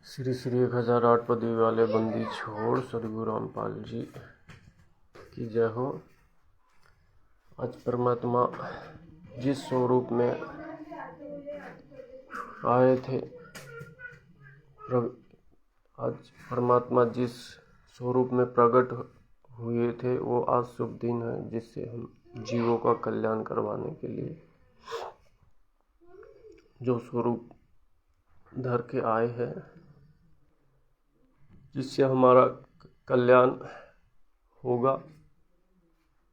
श्री श्री 1008 पदवी वाले बंदी छोड़ सदगुरु रामपाल जी की जय हो। आज परमात्मा जिस स्वरूप में आए थे, आज परमात्मा जिस स्वरूप में प्रकट हुए थे, वो आज शुभ दिन है, जिससे हम जीवों का कल्याण करवाने के लिए जो स्वरूप धर के आए हैं, जिससे हमारा कल्याण होगा,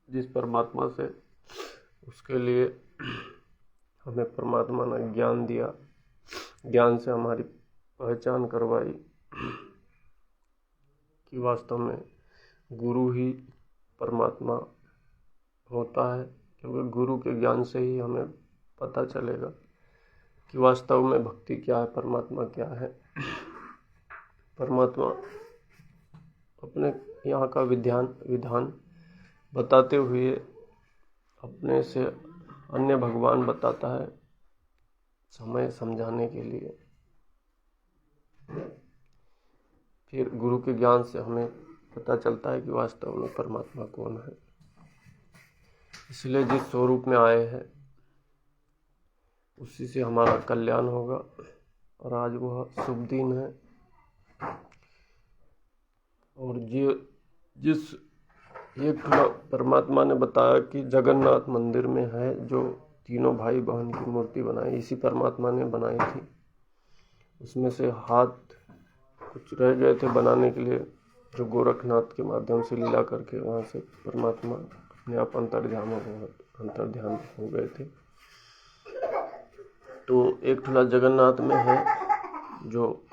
जिस परमात्मा से, उसके लिए हमें परमात्मा ने ज्ञान दिया, ज्ञान से हमारी पहचान करवाई कि वास्तव में गुरु ही परमात्मा होता है। क्योंकि गुरु के ज्ञान से ही हमें पता चलेगा कि वास्तव में भक्ति क्या है, परमात्मा क्या है। परमात्मा अपने यहाँ का विधान बताते हुए अपने से अन्य भगवान बताता है, समय समझाने के लिए। फिर गुरु के ज्ञान से हमें पता चलता है कि वास्तव में परमात्मा कौन है। इसलिए जिस स्वरूप में आए हैं, उसी से हमारा कल्याण होगा। और आज वह शुभ दिन है। और जिस एक परमात्मा ने बताया कि जगन्नाथ मंदिर में है, जो तीनों भाई बहन की मूर्ति बनाई, इसी परमात्मा ने बनाई थी। उसमें से हाथ कुछ रह गए थे बनाने के लिए, जो गोरखनाथ के माध्यम से लीला करके वहाँ से परमात्मा अपने आप अंतर्ध्यान हो गए थे। तो एक ठुला जगन्नाथ में है, जो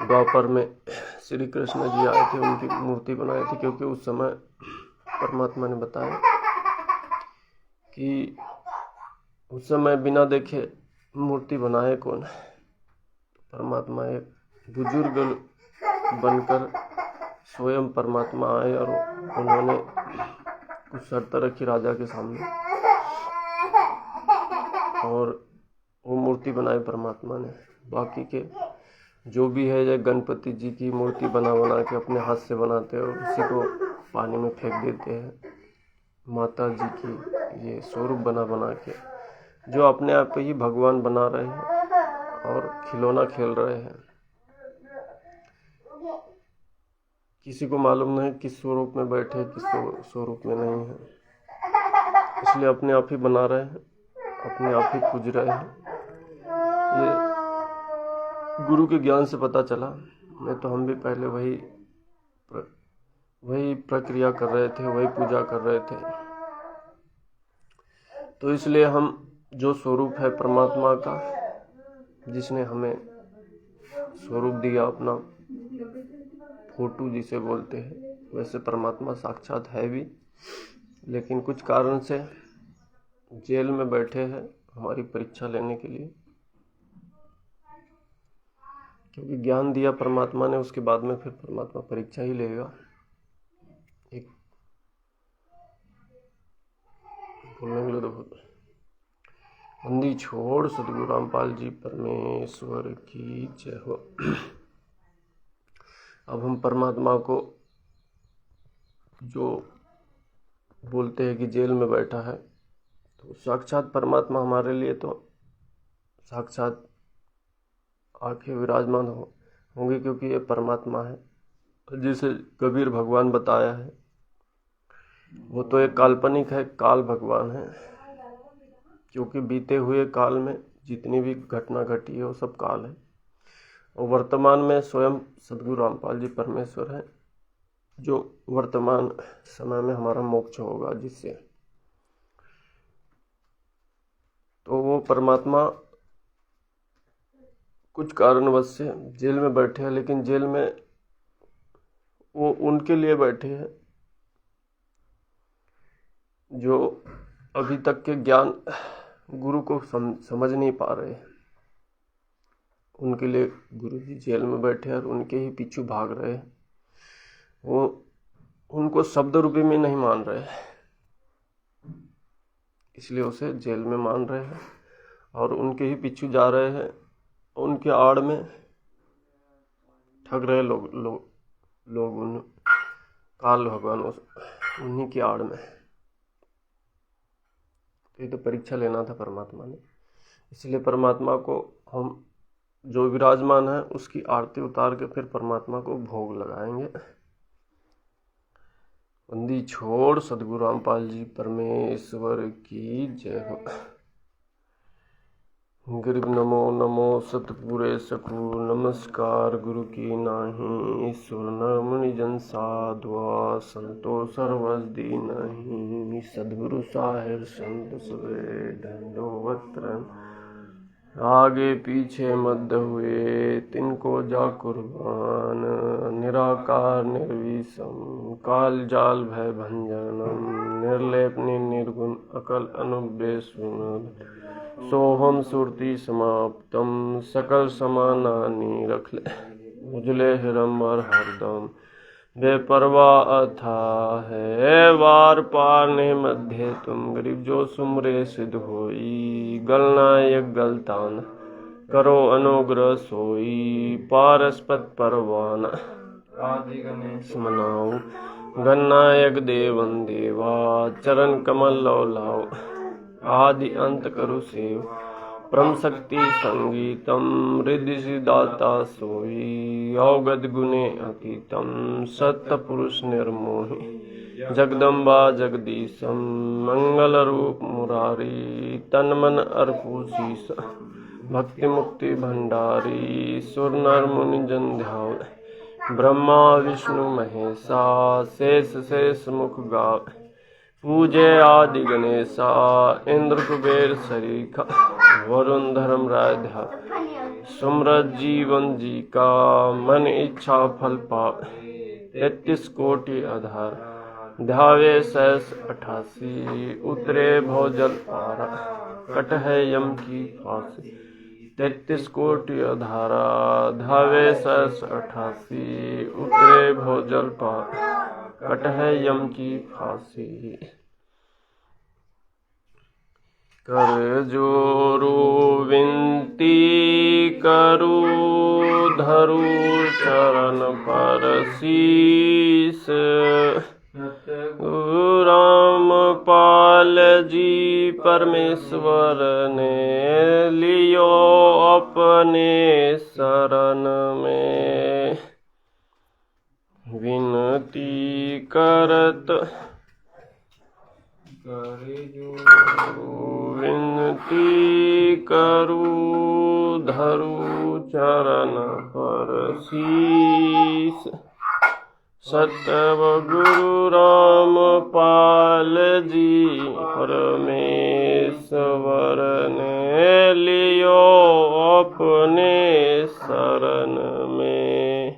द्वापर में श्री कृष्ण जी आए थे, उनकी मूर्ति बनाई थी। क्योंकि उस समय परमात्मा ने बताया कि उस समय बिना देखे मूर्ति बनाए कौन। परमात्मा एक बुजुर्ग बनकर स्वयं परमात्मा आए और उन्होंने कुछ शर्त रखी राजा के सामने, और वो मूर्ति बनाई परमात्मा ने। बाकी के जो भी है, ये गणपति जी की मूर्ति बना के अपने हाथ से बनाते हैं और उसी को पानी में फेंक देते हैं। माता जी की ये स्वरूप बना के जो अपने आप ही भगवान बना रहे हैं और खिलौना खेल रहे हैं। किसी को मालूम नहीं किस स्वरूप में बैठे, किस स्वरूप में नहीं है। इसलिए अपने आप ही बना रहे हैं, अपने आप ही पूज रहे हैं। ये गुरु के ज्ञान से पता चला। नहीं तो हम भी पहले वही प्रक्रिया कर रहे थे, वही पूजा कर रहे थे। तो इसलिए हम जो स्वरूप है परमात्मा का, जिसने हमें स्वरूप दिया, अपना फोटो जिसे बोलते हैं, वैसे परमात्मा साक्षात है भी, लेकिन कुछ कारण से जेल में बैठे हैं हमारी परीक्षा लेने के लिए। क्योंकि ज्ञान दिया परमात्मा ने, उसके बाद में फिर परमात्मा परीक्षा ही लेगा। एक बोलने के लिए तो बंदी छोड़ सदगुरु रामपाल जी परमेश्वर की जय हो। अब हम परमात्मा को जो बोलते हैं कि जेल में बैठा है, तो साक्षात परमात्मा हमारे लिए तो साक्षात आके विराजमान होंगे, क्योंकि ये परमात्मा है। जिसे कबीर भगवान बताया है, वो तो एक काल्पनिक है, काल भगवान है। क्योंकि बीते हुए काल में जितनी भी घटना घटी है, वो सब काल है। और वर्तमान में स्वयं सदगुरु रामपाल जी परमेश्वर है, जो वर्तमान समय में हमारा मोक्ष होगा जिससे। तो वो परमात्मा कुछ कारणवश से जेल में बैठे हैं, लेकिन जेल में वो उनके लिए बैठे हैं जो अभी तक के ज्ञान गुरु को समझ नहीं पा रहे। उनके लिए गुरु जी जेल में बैठे और उनके ही पीछे भाग रहे हैं। वो उनको शब्द रूपी में नहीं मान रहे, इसलिए उसे जेल में मान रहे हैं और उनके ही पीछे जा रहे हैं। उनके आड़ में ठग रहे लोग उन काल भगवान उन्हीं की आड़ में। तो ये तो परीक्षा लेना था परमात्मा ने, इसलिए परमात्मा को हम जो विराजमान है उसकी आरती उतार के फिर परमात्मा को भोग लगाएंगे। बंदी छोड़ सदगुरु रामपाल जी परमेश्वर की जय हो। गरीब नमो नमो सतपुरे सकु नमस्कार गुरु की नाही। सुर नर मुनि जन साधुआ संतो सर्वस दीनहि। सदगुरु साहिर संत सुरे दंडोवत आगे पीछे मध्य हुए तिनको जा कुर्बान। निराकार निर्विषम काल जाल भय भंजनम। निर्लेपनि निर्गुण अकल अनुबे सुन। सोहम सुरति समाप्तम सकल समानानि रख ले उजले हिरंबर हरदम। बेपरवाह अथा है वार पार ने मध्य तुम। गरीब जो सुमरे सिद्ध होई गलनायक गलतान। करो अनुग्रह सोई पारस्पत परवाना। आदि गणेश मनाओ गणनायक देवन देवा। चरण कमल लो लाओ आदि अंत करु सेव। परम शक्ति संगीतम रिद्धि सिद्धाता सोई। अवगत गुणे अतीतम सत्य पुरुष निर्मोही। जगदम्बा जगदीशम मंगल रूप मुरारी। तन मन अर्पु शीस भक्ति मुक्ति भंडारी। सुर नर मुनि जन ध्यान ब्रह्मा विष्णु महेशा। शेष शेष मुख गाव पूजे आदि गणेशा। इंद्र कुबेर सरीखा वरुण धर्म राय ध्यान। सुमरत जीवन जी का मन इच्छा फल पाप। 33 कोटि आधार ध्यावे सहस 88। उतरे भवजल पारा कट है यम की फांसी। 33 कोटि आधारा ध्यावे सहस 88। उतरे भवजल पारा कट है यम की फांसी। कर जोरू विनती करू धरू चरण पर शीस। गुरु रामपाल जी परमेश्वर ने लियो अपने शरण में। विनती करत विनती करू धरू चरण पर शीस। सतव गुरु रामपाल जी परमेश्वर ने लियो अपने शरण में।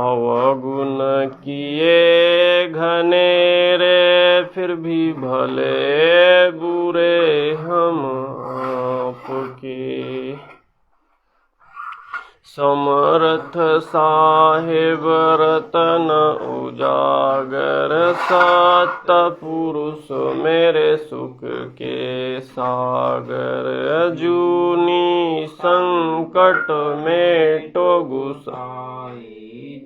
अवगुण किए घनेरे फिर भी भले बुरे हम आपके। समर्थ साहिब रतन उजागर। सत पुरुष मेरे सुख के सागर। जूनी संकट में तो गुसाई।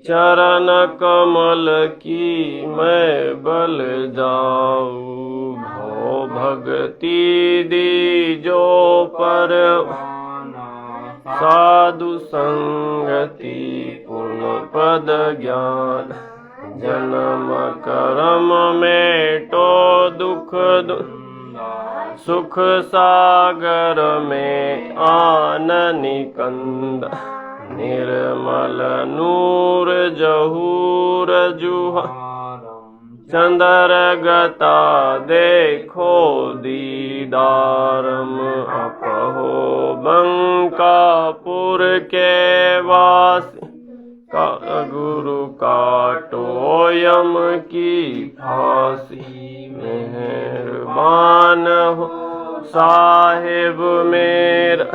चरण कमल की मैं बल जाऊं। भव भक्ति दी जो पर साधु संगति पूर्ण पद ज्ञान। जन्म कर्म में तो दुख सुख सागर में आननि कंद। निर्मल नूर जहूर जुहा। चंदर गता देखो दीदारम। अपहो बंकापुर के वासी। का गुरु काटो यम की फांसी। मेहरबान हो साहिब मेरा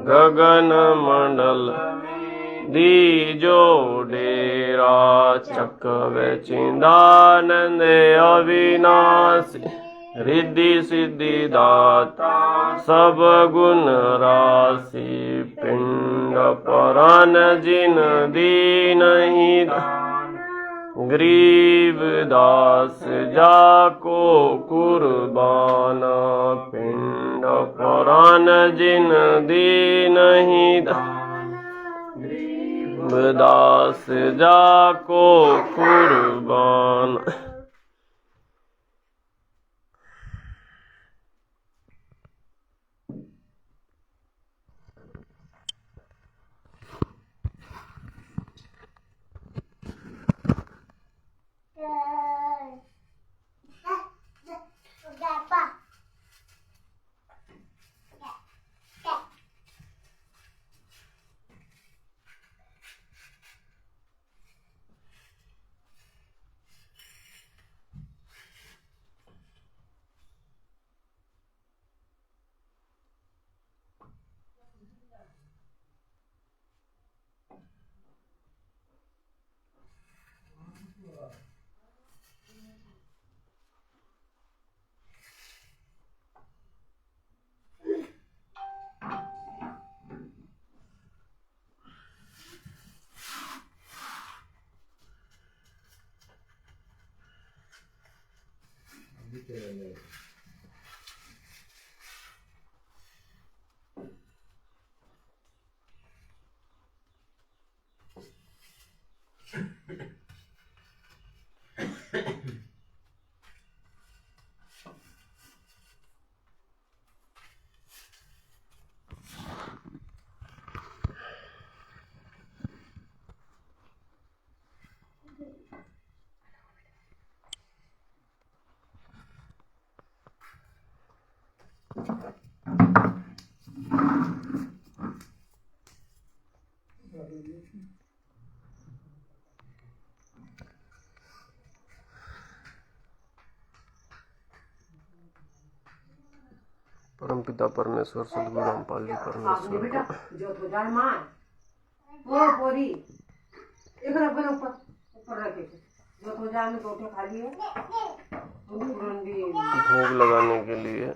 गगन मंडल। दीजो डेरा चकवे चिंदानंद अविनाशी। रिद्धि सिद्धि दाता सब गुण राशि पिंड परान जिन दीनहि दान गरीब दास जाको कुर्बाना पिंड परान जिन दीनहि दान गरीब दास जाको कुर्बान। परमपिता परमेश्वर सद्गुरु रामपाल जी परमेश्वर को जो तो जाए मां वो पूरी एक रबर ऊपर रखे जो तो जाए में टोटे खाली है भोग लगाने के लिए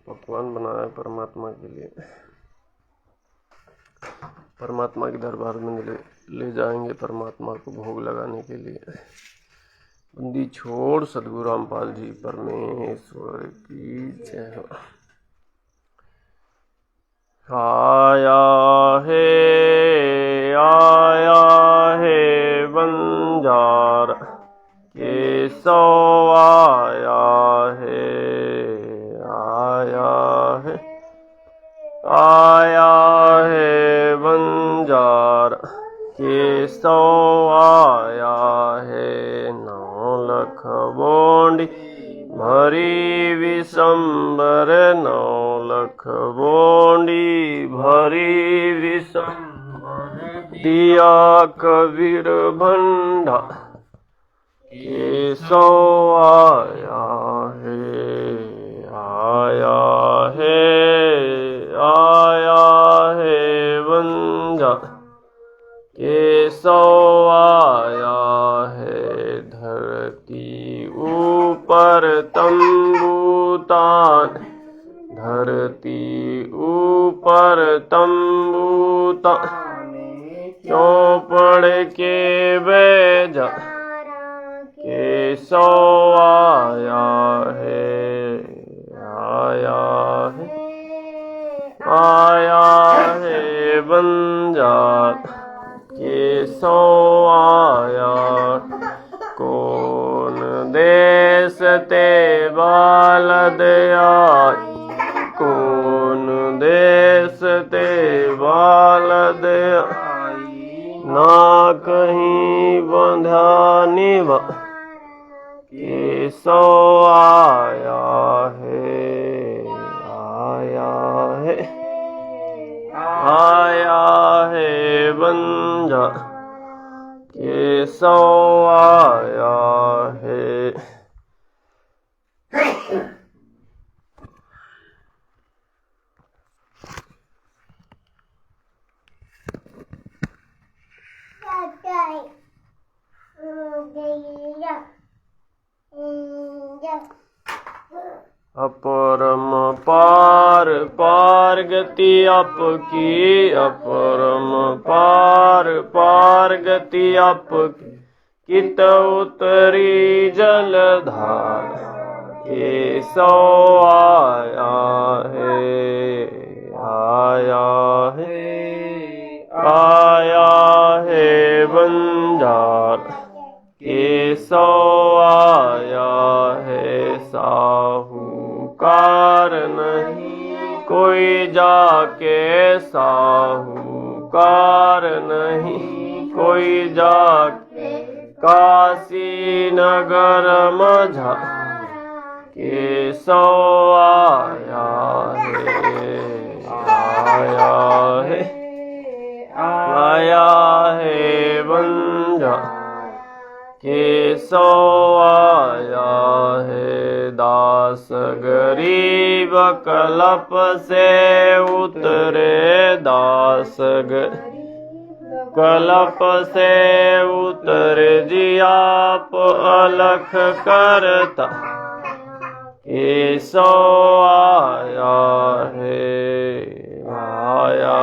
पकवान बनाया है परमात्मा के लिए। परमात्मा के दरबार में ले जाएंगे परमात्मा को भोग लगाने के लिए। बंदी छोड़ सद्गुरु रामपाल जी परमेश्वर की जय हो। आया है बंजार केशव आया है बंजार केशव आया है। 9 लख बोंडी भरी विशंबर 9 लख बोंडी भरी विशंबर दिया कबीर भंडा केशव आया है बंजा केशव आया है। धरती ऊपर तंबूतान धरती ऊपर तंबूतान क्यों पड़ के बैजा केशव आया है बंजार केशव आया। कौन देश ते बालद आई कौन देश ते बालद आई ना कहीं बंधा निभा केशव आया है बंजा केशव आया है। अपरम पार पार गति आपकी, अपरम पार पार गति आपकी, कित उतरी जलधार केसो आया है, आया है बंजार केसो आया है, साहूकार नहीं कोई जाके, साहूकार नहीं कोई जाके, काशी नगर मझा केसो आया है बंजा केसो आया है, दास गरीब कलप से उतरे, दास कलप से उतरे जी आप अलख करता केसो आया है, आया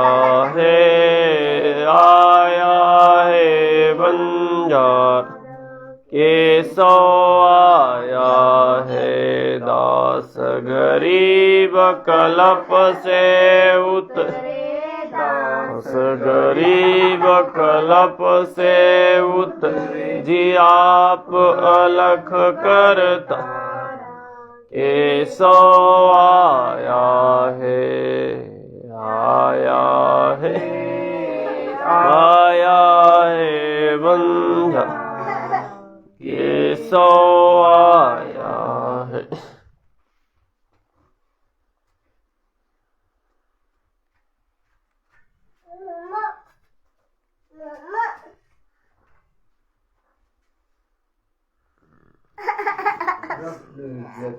है बंजार केसो आया है, दास गरीब कलप से उतरे, दास गरीब कलप से उतरे जी आप अलख करता केसो आया है, बंधा केसो आया है।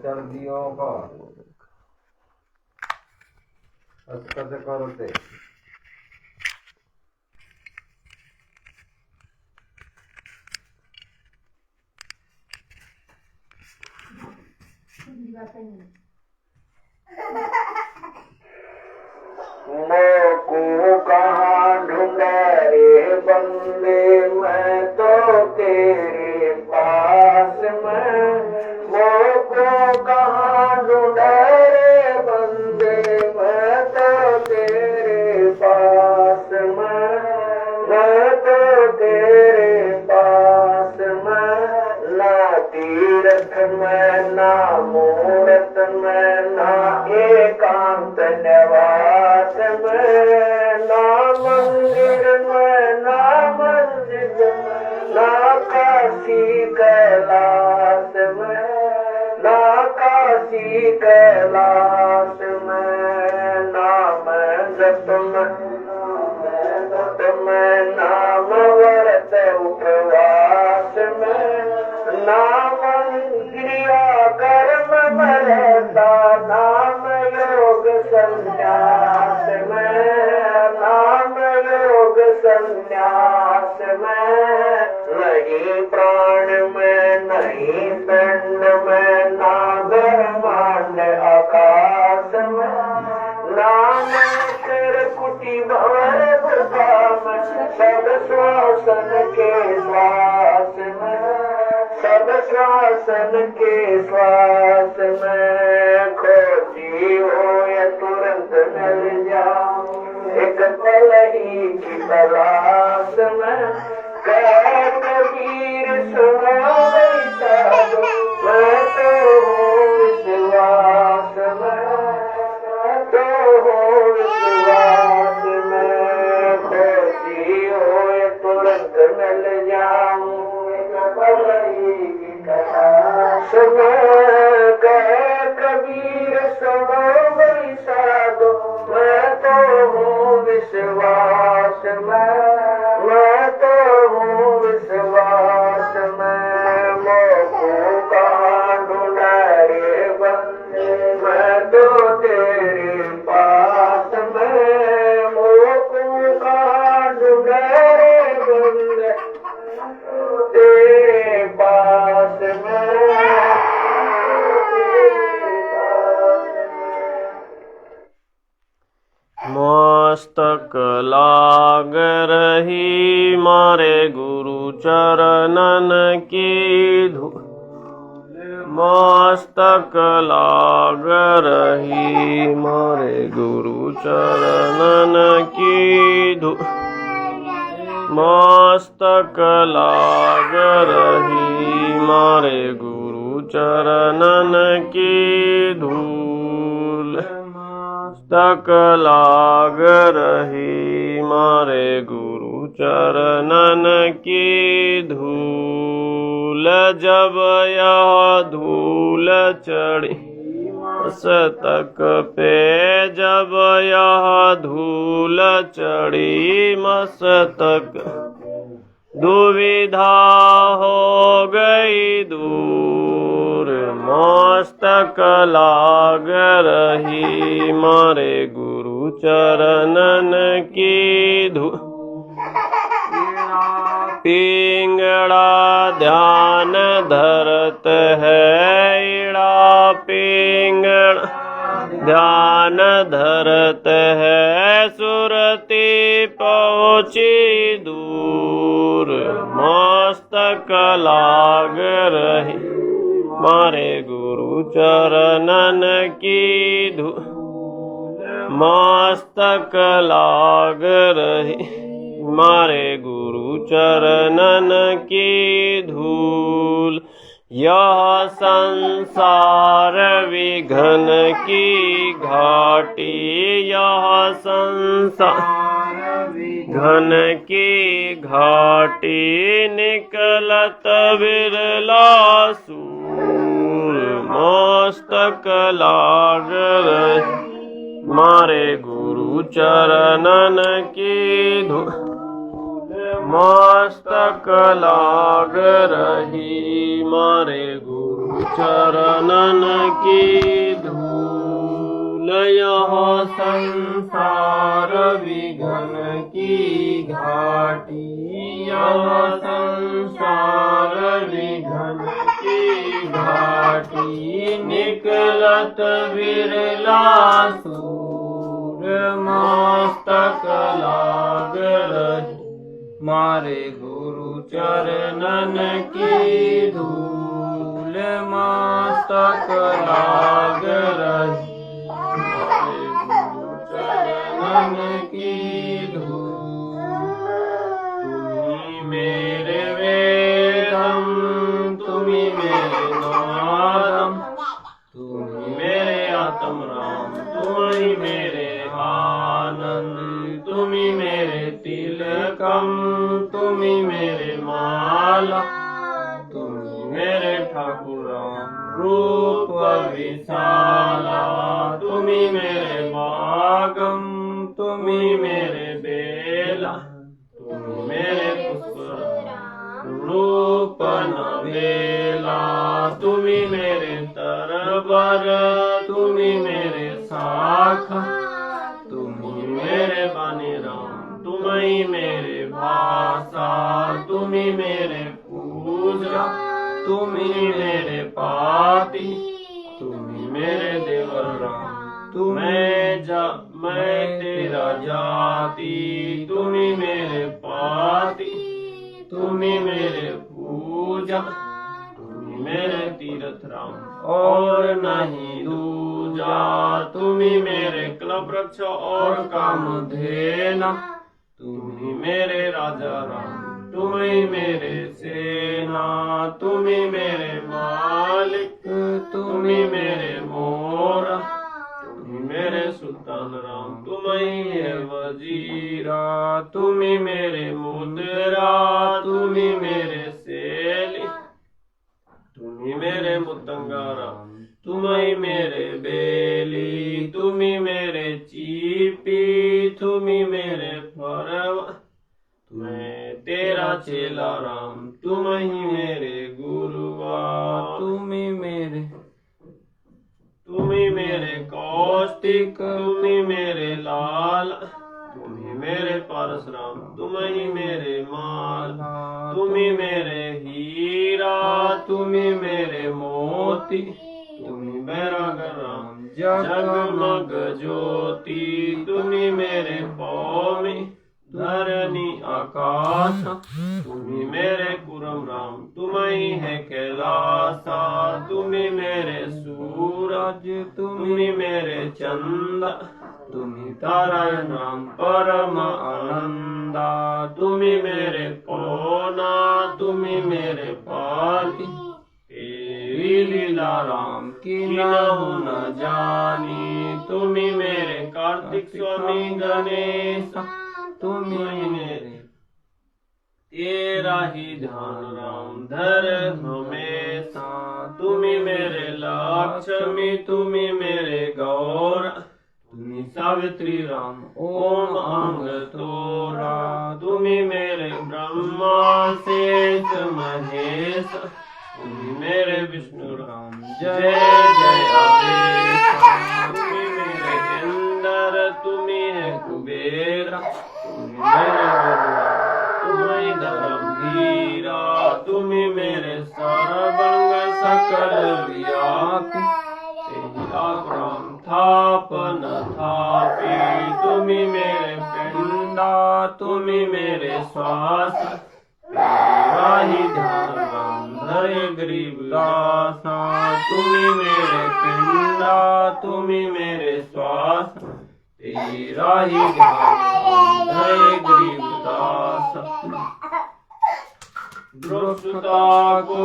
सर्दियों का कैसे करते को कहाँ ढूंढे रे बंदे, मैं तो तेरे पास में, को कहाँ ढूंढे रे बंदे, मैं तो तेरे पास में, मैं तो तेरे पास में, ना तीरथ में ना मूरत में ना एकांत निवास में, ना मंदिर में ना मस्जिद में, ना काशी कैलाश में, ना काशी कैलाश में, नाम जप में नाम व्रत उपवास में, नाम क्रिया कर्म रहता, नाम योग संन्यास में, नाम योग संन्यास में, नहीं प्राण में नहीं पिंड में, ना ब्रह्मांड आकाश में, नाम कुटी भवर में, सब श्वासन के श्वास में, सब श्वासन के श्वास में, खोजी हो या तुरंत मिल जाओ, एक पल ही की तलाश में, कह कबीर सुनो मैं तो हूँ विश्वास में, तो हूँ विश्वास में, खोजी हो या तुरंत मिल जाऊं, सुनो कहे कबीर सुनो बड़ी साधो, मैं तो हूँ विश्वास में, मैं तो मस्तक लाग रही मारे गुरु चरणन की धूल मस्तक लाग रही मारे गुरु चरणन की धूल मस्तक लाग रही मारे गुरु चरणन की धूल मस्तक लाग रही मारे गुरु चरणन की धूल जब यह धूल चढ़ी मस्तक पे जब यह धूल चढ़ी मस्तक दुविधा हो गई दूर मस्तक लाग रही मारे गुरु चरणन की धूल पिंगड़ा ध्यान धरत है इड़ा पिंगड़ा ध्यान धरत है सुरती पहुँची दूर मस्तक लाग रही मारे गुरु चरणन की धूल मस्तक लाग रही मारे गुरु चरणन की धूल यह संसार विघन की घाटी यह संसार विघन की घाटी निकलत बिरला सूर मस्तक लाग रही मारे गुरु चरणन की धूल मस्तक लाग रही मारे गुरु चरणन की धूल यह संसार विघन की घाटी यह संसार विघन की घाटी निकलत बिरला सूर मस्तक लाग रही मारे गुरु चरणन की धूल मस्तक लाग रही मारे गुरु चरणन की धूल तुम्ही मेरे वेदम तुम्ही मेरे नादम तुम्ही मेरे आत्म राम तुम्ही मेरे आनंद तुम्ही मेरे तिलकम तुम्ही मेरे माला तुम्ही मेरे ठाकुर राम रूप विशाला तुम्ही मेरे बागम तुम्ही मेरे बेला तुम्ही मेरे पुष्प रूप नवेला तुम्ही मेरे तरबर तुम्ही मेरे शाखा तुम्ही मेरे बानी राम तुम्ही मेरे भाषा तुम्ही मेरे पूजा तुम्ही मेरे पाती तुम्ही मेरे देवर राम मैं तेरा जाति तुम्ही मेरे पाती तुम्ही मेरे पूजा तुम्ही मेरे तीर्थ राम और नहीं दूजा तुम्ही मेरे क्लब वृक्ष और काम धेना तुम्ही मेरे राजा राम तुम्ही मेरे सेना तुम्ही मेरे मालिक तुम्ही मेरे मोरा तुम्ही मेरे सुल्तान राम तुम्ही है वजीरा तुम्ही मेरे मुद्रा तुम्ही मेरे सेली तुम्ही मेरे मुतंगा राम तुम्ही मेरे बेली तुम्ही मेरे चीपी तुम्ही मेरे फरवा मैं तेरा चेला राम तुम्ही मेरे गुरुआ तुम्ही मेरे कौशिक तुम्ही मेरे लाल तुम्ही मेरे परशुराम तुम्ही मेरे माल तुम्ही मेरे हीरा तुम्ही मेरे मोती तुम्ही मेरा राम जगमग ज्योति तुम्ही मेरे पौमी धरनी आकाश तुम्ही मेरे कुरम राम तुम्ही है कैलासा तुम्ही मेरे सूरज तुम्ही मेरे चंद तुम्ही तारा नाम परम आनंदा तुम्ही मेरे पौना तुम्ही मेरे पाती तेरी लीला राम की न जानी तुम्ही मेरे कार्तिक स्वामी गणेश तुम्ही मेरे तेरा ही ध्यान राम धर हमेशा तुम्ही मेरे लक्ष्मी तुम्ही मेरे गौर तुम्ही सावित्री राम ओम अंग तोरा तुम्ही मेरे ब्रह्मा शेष महेश तुम्ही मेरे विष्णु राम जय जय अवेश तुम्ही मेरे इंद्र तुम्ही है कुबेर तुम्ही मेरे तुम्ही गंभीरा तुम्ही मेरे सर्वंग सकल व्यापी तेरी राम थापन थापी तुम्ही मेरे पिंडा तुम्ही मेरे श्वास तेरा ही ध्यान राम धरे गरीब दासा तुम्ही मेरे पिंडा तुम्ही मेरे श्वास तेरा ही ध्यान धरे गरीब दासा ध्रुवसुता को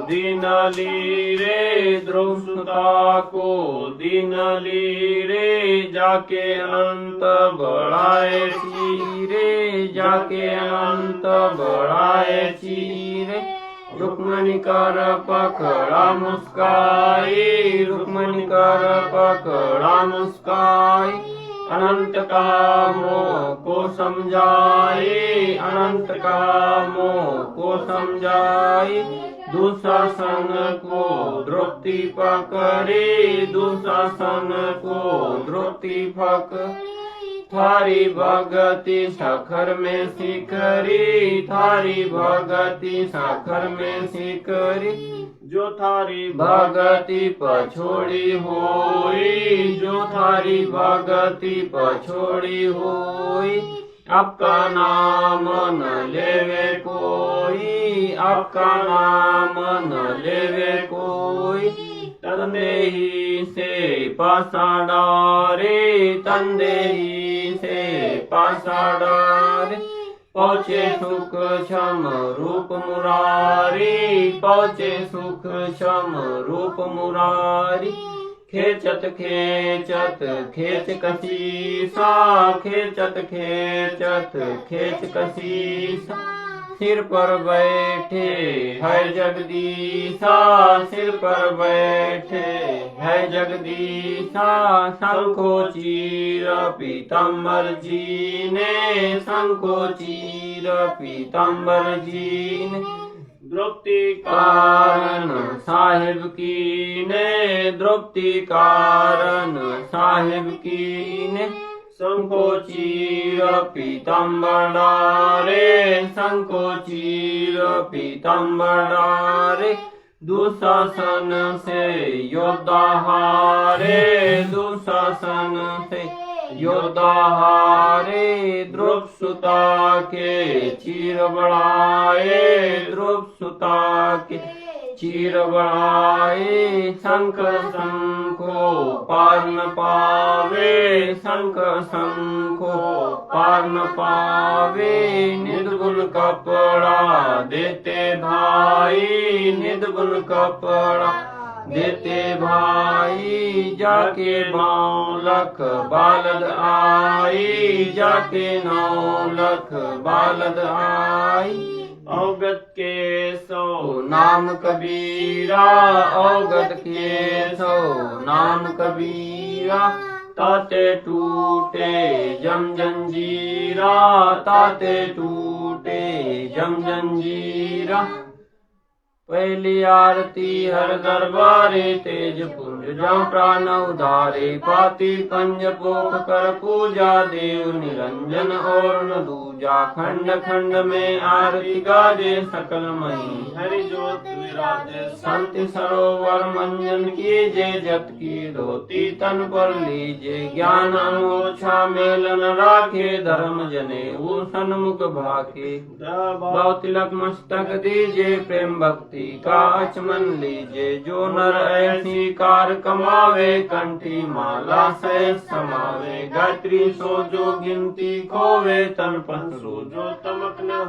दीन ली रे ध्रुवसुता को दीन ली रे जाके अनंत बढ़ाए चीरे जाके अनंत बढ़ाए चीरे रुक्मणी कर पकड़ा मुस्काई रुक्मणी कर पकड़ा मुस्काई अनंत कामों को समझाई अनंत कामों को समझाई दुशासन को द्रौपदी पकड़ी दुशासन को द्रौपदी पक थारी भगति सखर में सिकरी थारी भगति सखर में सिकरी जो थारी भगति पछोड़ी होई जो थारी भगति पछोड़ी होई आपका नाम न लेवे कोई आपका नाम न लेवे कोई तंदेही से पासाड़ा रे तंदेही से पासाड़ा रे पहुँचे सुख क्षम रूप मुरारी पहुँचे सुख क्षम रूप मुरारी खेचत खेचत खेच कसीसा खेचत खेचत खेच कसीसा सिर पर बैठे है जगदीशा सिर पर बैठे है जगदीशा शंखो चीर पीताम्बर जी ने शंखो चीर पीताम्बर जी ने द्रौपदी कारण साहिब की ने द्रौपदी कारण साहिब की ने शंखो चीर पीताम्बर रे शंखो चीर पीताम्बर रे दुशासन से योद्धा हारे दुशासन से योद्धा हारे द्रुपसुता के चीर बढ़ाए द्रुपसुता के चीर बढ़ाए शंख शंखो पार न पावे शंख शंखो पार न पावे निर्गुण कपड़ा देते भाई निर्गुण कपड़ा देते भाई जाके 9 लाख बालद आई जाके 9 लाख बालद आई अवगत के 100 नाम कबीरा अवगत के 100 नाम कबीरा ताते टूटे जम जंजीरा ताते टूटे जम जंजीरा पहली आरती हर दरबारे तेज पुण्य जहाँ प्राण उधारे पाती पंज पोख कर पूजा देव निरंजन और न दूजा खंड खंड में आरती गाजे सकल मई हरि ज्योत विराजे संत सरोवर मंजन कीजे जत की धोती तन पर लीजे ज्ञान मोक्षा मेलन राखे धर्म जने वो सन्मुख भाके भाव तिलक मस्तक दीजे प्रेम भक्ति का अचमन लीजे जो नर ऐसी कार कमावे कंठी माला से समावे गायत्री सो जो गिनती खोवे तन पर सो जो तमक न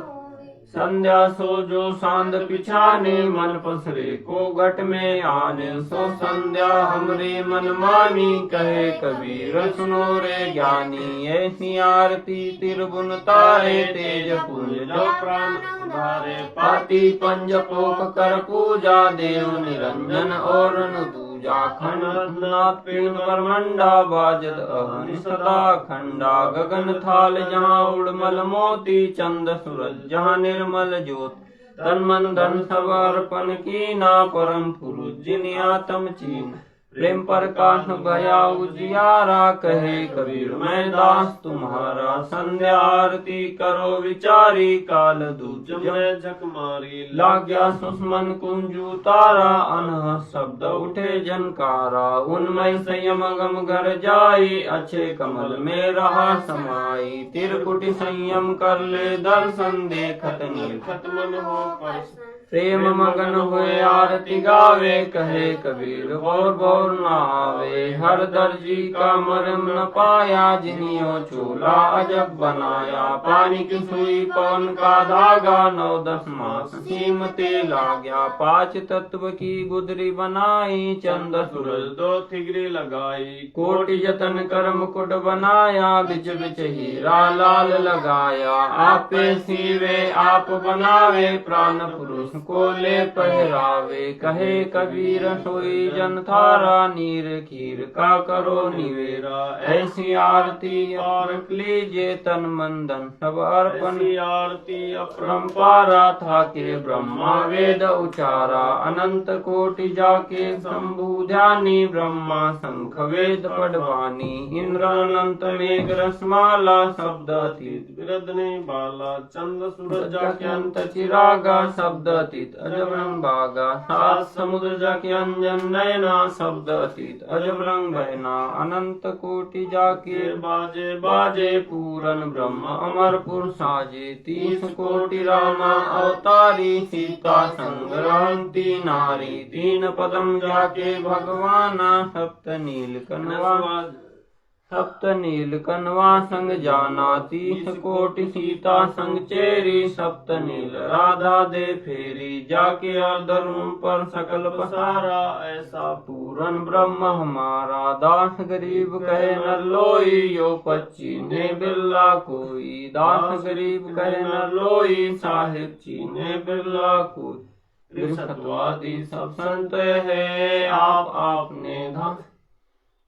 संध्या सो जो सांद पिछाने मन पसरे को घट में आने सो संध्या हमरे मन मानी कहे कबीर सुनो रे ज्ञानी ऐसी आरती तिरबुन तारे तेज पुंज जो प्राण उधारे पाती पंज पोख कर पूजा देव निरंजन और न दूजा खंड नाथ पीण परमंडा बाजद अहनि सदा खंडा गगन थाल जहाँ उड़मल मोती चंद सूरज जहाँ निर्मल ज्योत तन मन धन सब अर्पण की ना परम पुरुष जिन आत्म चीन प्रेम प्रकाश भया उजियारा कहे कबीर मैं दास तुम्हारा संध्या आरती करो विचारी काल दूज में झक मारी लाग्या सुष्मन कुंजू तारा अनह शब्द उठे जनकारा उनमय संयम गम घर जाई अच्छे कमल में रहा समाई तिरकुटी संयम कर ले दर्शन देखत नीलखत मन हो पर प्रेम मगन हुए आरती गावे कहे कबीर बोर बोर न आवे हर दर्जी का मरम न पाया जिनियो चूल्हा अजब बनाया पानी की सुई पवन का धागा 9-10 मास सीमते लाग्या 5 तत्व की गुदरी बनाई चंद सूरज 2 थिगरी लगाई कोटि जतन कर मुकुट बनाया बिच बिच हीरा लाल लगाया आपे सीवे आप बनावे प्राण पुरुष को ले पहरावे कहे कबीर सोई जन थारा नीर खीर का करो निवेरा ऐसी आरती और लीजे तन मंदन सब अर्पण आरती अपरंपारा था के ब्रह्मा वेद उचारा अनंत कोटि जाके शंभु ध्यानी ब्रह्मा शंख वेद पढ़वानी इंद्र अनंत मेघ रसमाला शब्द अतीत विरदने बाला चंद सूरज जाके अंत चिरागा शब्द अतीत अजब रंग बागा 7 समुद्र जाके अंजन नयना शब्द अतीत अजब रंग बहना अनंत कोटि जाके बाजे बाजे पूरन ब्रह्म अमरपुर साजे 30 कोटि रामा अवतारी सीता संग्रहंती नारी 3 पदम जाके भगवाना सप्त नील कनवा संग जाना 30 कोटि सीता संग चेरी सप्त नील राधा दे फेरी जाके अर्धर्म पर सकल पसारा ऐसा पूरन ब्रह्म हमारा दास गरीब कहे न लोई यो पच्ची ने बिल्ला कोई दास गरीब कहे न लोई साहिब चीने बिल्ला कोई सत्वादी सब संत है आप आपने धाम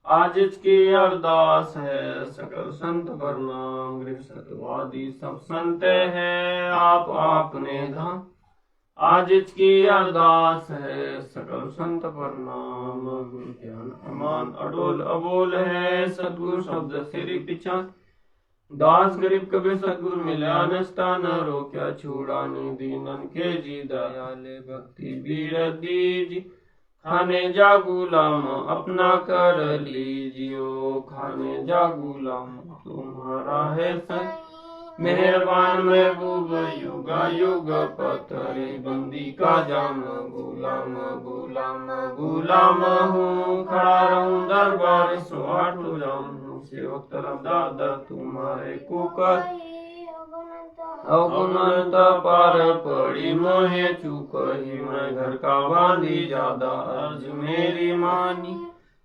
आज की अरदास है सकल संत प्रणाम सतवादी सब संत है आप आपने धाम आज की अरदास है सकल संत प्रणाम गुरु ज्ञान अमान अडोल अबोल है सदगुरु शब्द सिरि पिछा दास गरीब कबीर सदगुरु मिला नस्ता न रोक्या छुड़ानी दीनन के जी दयाले भक्ति बीर दीजी खाने जा गुलाम अपना कर लीजियो खाने जा गुलाम तुम्हारा है सच मेहरबान महबूब युगा युग पथरे बंदी का जाम गुलाम गुलाम गुलाम हूँ खड़ा रहूं दरबार स्वाट जाम सेवक तरफदार दर तुम्हारे कुकर अवगुणत पार पड़ी मोहे चूक ही मैं घर का बांधी ज्यादा अर्ज मेरी मानी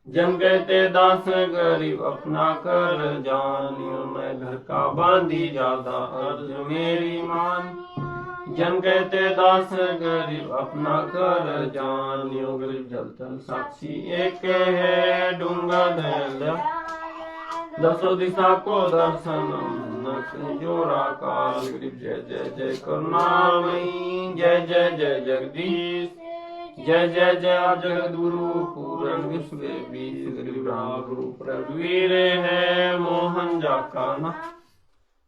जन कहते दास गरीब अपना कर जानियो मैं घर का बांधी ज्यादा अर्ज मेरी मानी जन कहते दास गरीब अपना कर जानियो गरीब जलतन साक्षी एक है डूंगा दयाल 10 दिशा को दर्शन जोरा काल गरीब जय जय जय करुणामयी जय जय जय जगदीश जय जय जय जगद्गुरु पूरन विश्व बीज गुरु प्रवीर है मोहन जाका ना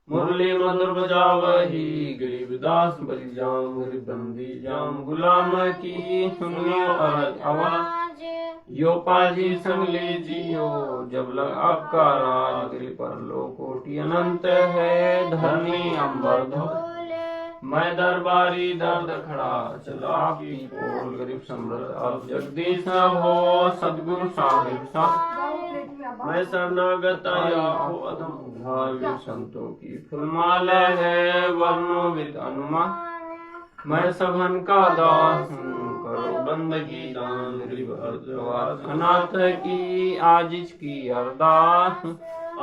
मुरली मधुर बजावही गरीबदास बलि जाम गरीब बंदी जाम गुलाम की सुनियो अरज आवाज यो पाजी संग लीजियो जब लग आपका राज गरीब पर लो कोटि अनंत है धरनी अंबर धो मैं दरबारी दर्द खड़ा चला की बोल गरीब समृद्ध अब जगदीश हो सदगुरु साहिब साहब मैं शरणागत आया हो अधम उद्धार संतों की फुलमाल है वर्णों विद अनुमान मैं सबन का दास हूँ करो बंदगी दान गरीब अर्जवास अनाथ की आजिज की अरदास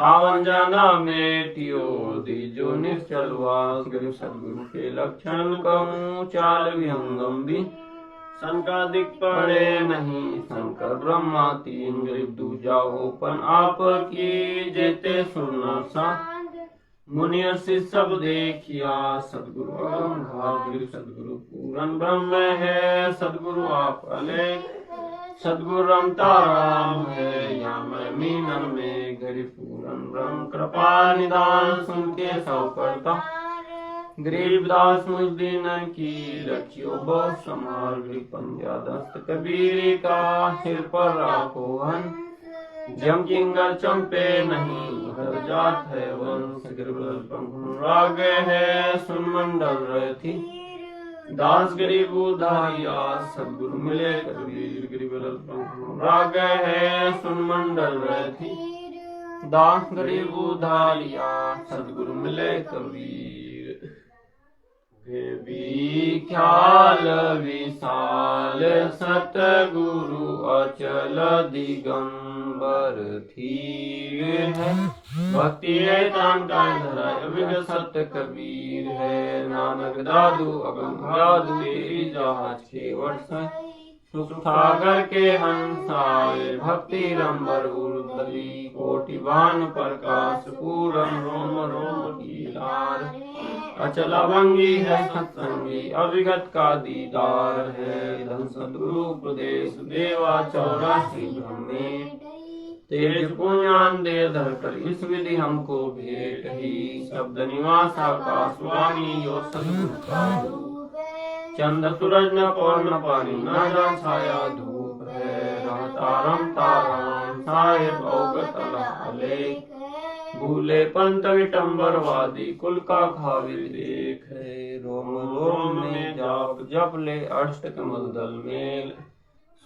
आवन जाना मेटियो दीजो निश्चलवास गरीब सदगुरु के लक्षण कहूँ चाल विहंगम भी शंका दिख पड़े नहीं शंकर ब्रह्मा तीन गरीब दूजा ओपन आप की जेते सुनना सा मुनियर से सब देखिया सदगुरु अगम भाव गरीब सदगुरु पूरन ब्रह्म है सदगुरु आप अलेख सदगुरु रमता राम है या मैं मीनन में गरीब पूरन ब्रह्म कृपा निदान सुन के सब करता गरीबदास मुझदीन की रखियो बहुत समार गरीब पंजा दस्त कबीर का सिर पर राखो हन जम किंगर चंपे नहीं हर जात है वंश गिरबल राग है सुन मंडल रथी दास गरीब उधारिया सदगुरु मिले कबीर गिरबल राग है सुन मंडल रथी दास गरीब उधारिया सदगुरु मिले कबीर भी ख्याल विशाल सतगुरु अचल दिगंबर थीर है भक्ति है तान का धरा विग सत्य कबीर है नानक दादू अगम दादू तेरी जहाज के वर्ष सुखागर के हंसाए भक्ति रंबर उर्दली कोटि भानु प्रकाश पूरन रोम रोम की लार अचल अभंगी है सत्संगी अविगत का दीदार है धन सदगुरु प्रदेश देवा 84 ब्रह्मे तेज पुण्यान दे धरकर इस विधि हमको भेंट ही शब्द निवासा का स्वामी यो सदगुरु का रूप चंद सूरज न पौर न पानी न जान छाया धूप है रहता रमता राम साहेब अवगत अलेख भूले पंत विटम्बरवादी कुल का खाविल देख है रोम रोम में जाप जप ले अष्ट कमल दल मेल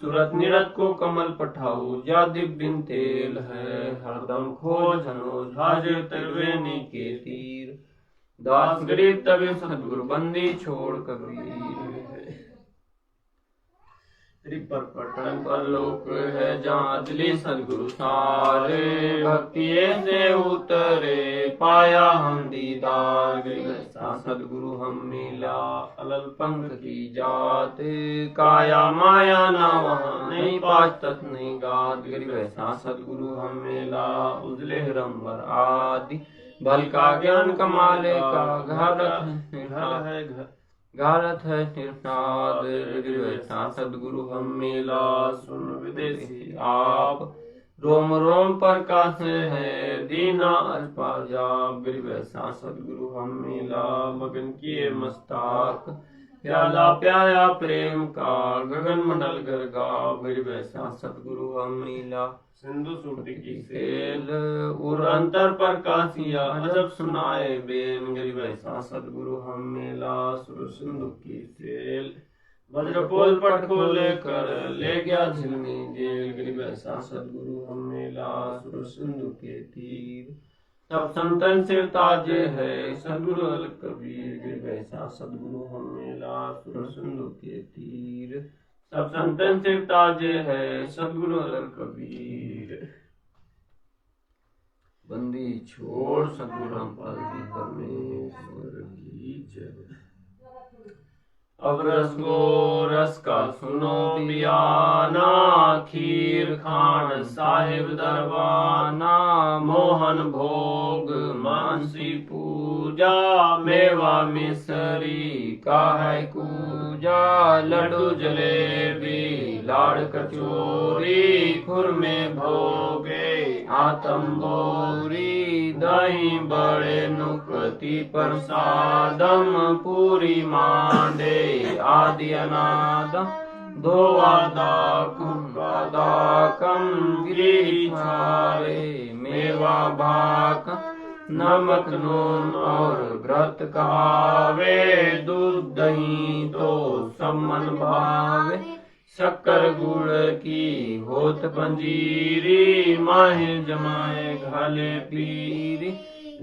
सूरत निरत को कमल पठाऊ जा दिव्य तेल है हरदम खोजनो झाजे त्रिवेणी के तीर दास गरीब तबे सदगुरु बंदी छोड़ कबीर पर पटन पर लोक है जहाँ दिली सदगुरु सारे भक्ति से उतरे पाया हम दीदार सदगुरु हम मिला अलल पंख की जात काया माया ना वहाँ नहीं पाँच तत् नहीं गात गरीब ऐसा सदगुरु हम मिला उजले रंबर आदि बल का ज्ञान कमाले का घारत है निर्नाद वैसा सदगुरु हम मिला सुन विदेशी आप रोम रोम प्रकाश है दीना अल्पा जाप गरीब वैसा सदगुरु हम मिला मगन किए मस्ताक प्याला प्याया प्रेम का गगन मंडल घर गाँव गरीब वैसा सदगुरु हम मिला सिंधु सूटी की सेल उर अंतर पर कासिया जब सुनाए बेन गरीब ऐसा सदगुरु हम मिला सुर सिंधु की सेल वज्रपोल पट को लेकर ले गया झिलमी जेल गरीब ऐसा सदगुरु हम मिला सुर सिंधु के तीर सब संतन सिर ताजे है सदगुरु अल कबीर गरीब ऐसा सदगुरु हम मिला सुर सिंधु के तीर सब संतन सिर ताजे है सदगुरु अल कबीर बंदी छोड़ सदगुरु परमेश्वर की जय अब रसगो रस का सुनो बियाना, खीर खान साहिब दरबाना, मोहन भोग मानसी पूजा, मेवा मिसरी का है कूजा, लड्डू जलेबी लाड़ कचोरी, खुरमे भोगे आतम्बोरी, दही बड़े नुकती प्रसादम, पूरी मांडे आदि अनादम, धोवा दाकम गिरिछारे, मेवा भाक नमक नून और व्रत कहावे, दूध दही तो सम्मन भावे, शक्कर गुड़ की होत पंजीरी, माहे जमाए घाले पीरी,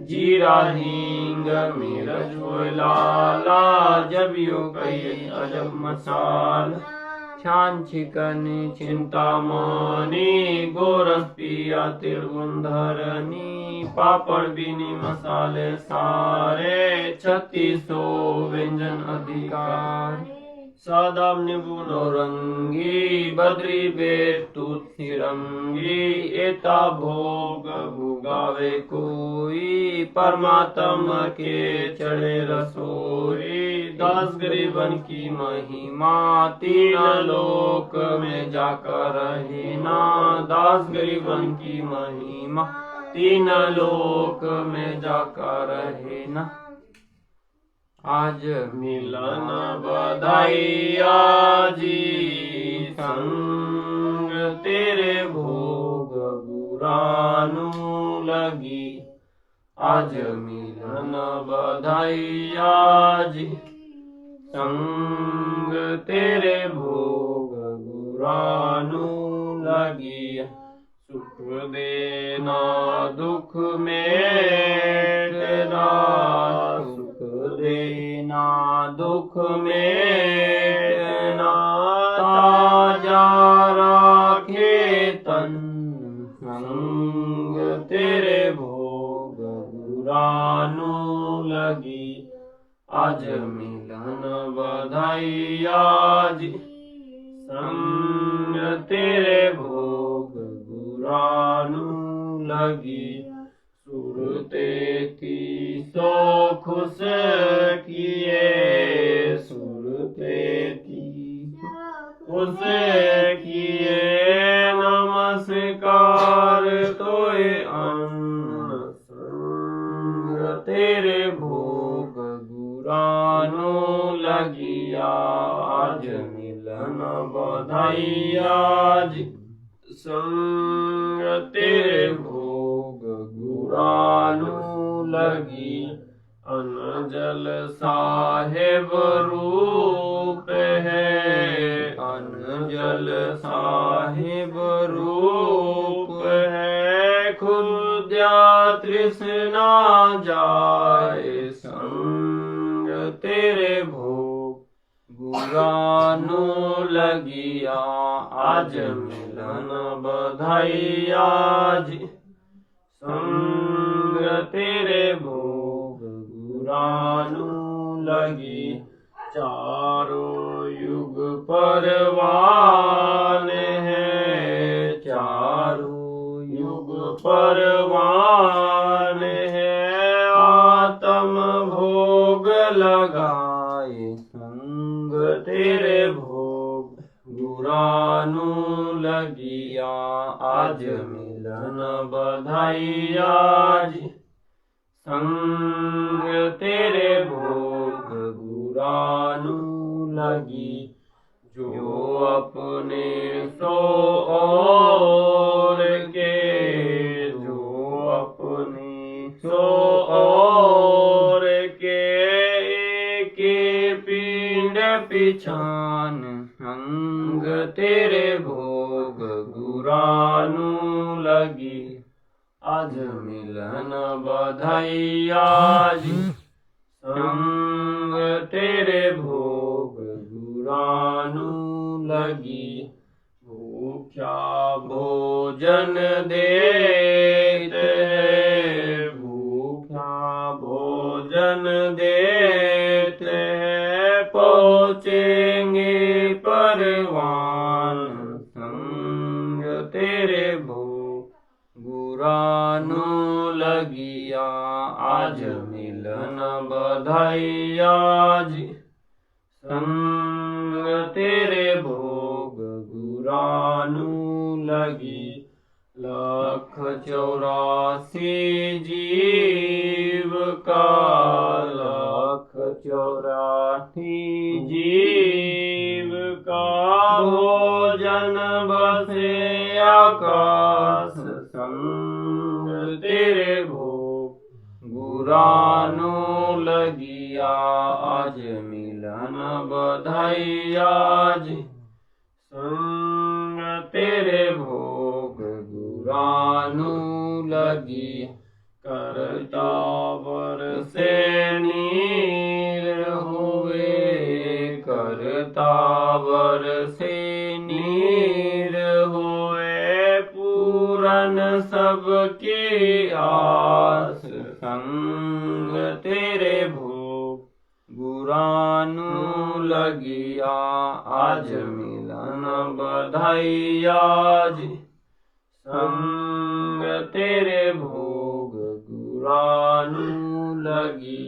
जीरा हींग मिर्च होय लाला, जब यो कई अजब मसाला, छान चिकन चिंतामणि, गोरस पिया तिरगुंधरनी, पापड़ बीनी मसाले सारे, 3600 व्यंजन अधिकार, सादाम नींबू नौरंगी, बद्री बेट तुलसीरंगी, एता भोग भुगावे कोई, परमात्मा के चढ़े रसोई, 10 गरीबन की महिमा, 3 लोक में जाकर रहना, 10 गरीबन की महिमा, 3 लोक में जाकर रहना। आज मिलन बधाइया जी, संग तेरे भोग बुरानु लगी, आज मिलन बधाइया जी, संग तेरे भोग बुरानु लगी, सुख देना दुख मेटना, सुख देना दुख मेटना, ताजा राखे तन, संग तेरे भोग बुरानु लगी, आज मिलन बधाइया जी, संग तेरे भोग बुरानु लगी, सुरते की सो खुश किए, सुरते की खुश किए, नमस्कार तोय अन्न, संग तेरे भोग बुरानु लगिया, आज मिलन बधाइया जी, संग तेरे भोग बुरानु लगी, अनजल साहेब रूप है, अनजल साहेब रूप है, खुद्या तृष्णा जाए, संग तेरे भोग बुरानु लगिया, आज मिलन बधाइया जी, संग तेरे भोग बुरानु लगी, चारों युग परवान है, चारों युग परवान है, आत्म भोग लगाए, संग तेरे भोग बुरानु लगिया, आज मिलन बधाइया जी, संग तेरे भोग बुरानु लगी, जो अपने सो और के, जो अपने सो और के, के पिंड पिछान, संग तेरे भोग बुरानु लगी, आज मिलन बधाइया जी, संग तेरे भोग बुरानु लगी, भूख्या भोजन देते हैं, भूख्या भोजन देते हैं, पहुँचे गुरानु लगिया आज मिलन बधाइया जी। संग तेरे भोग गुरानु लगी 184 जीव का 184 जीव का भोजन बसे आकाश संग तेरे भोग गुरानु लगिया आज मिलन बधाइया जी। संग तेरे भोग गुरानु लगी करता बरसे नीर हुए करता बरसे नीर हुए पूरन सबकी आस संग तेरे भोग गुरानु लगिया आज मिलन बधाइया जी। संग तेरे भोग गुरानु लगी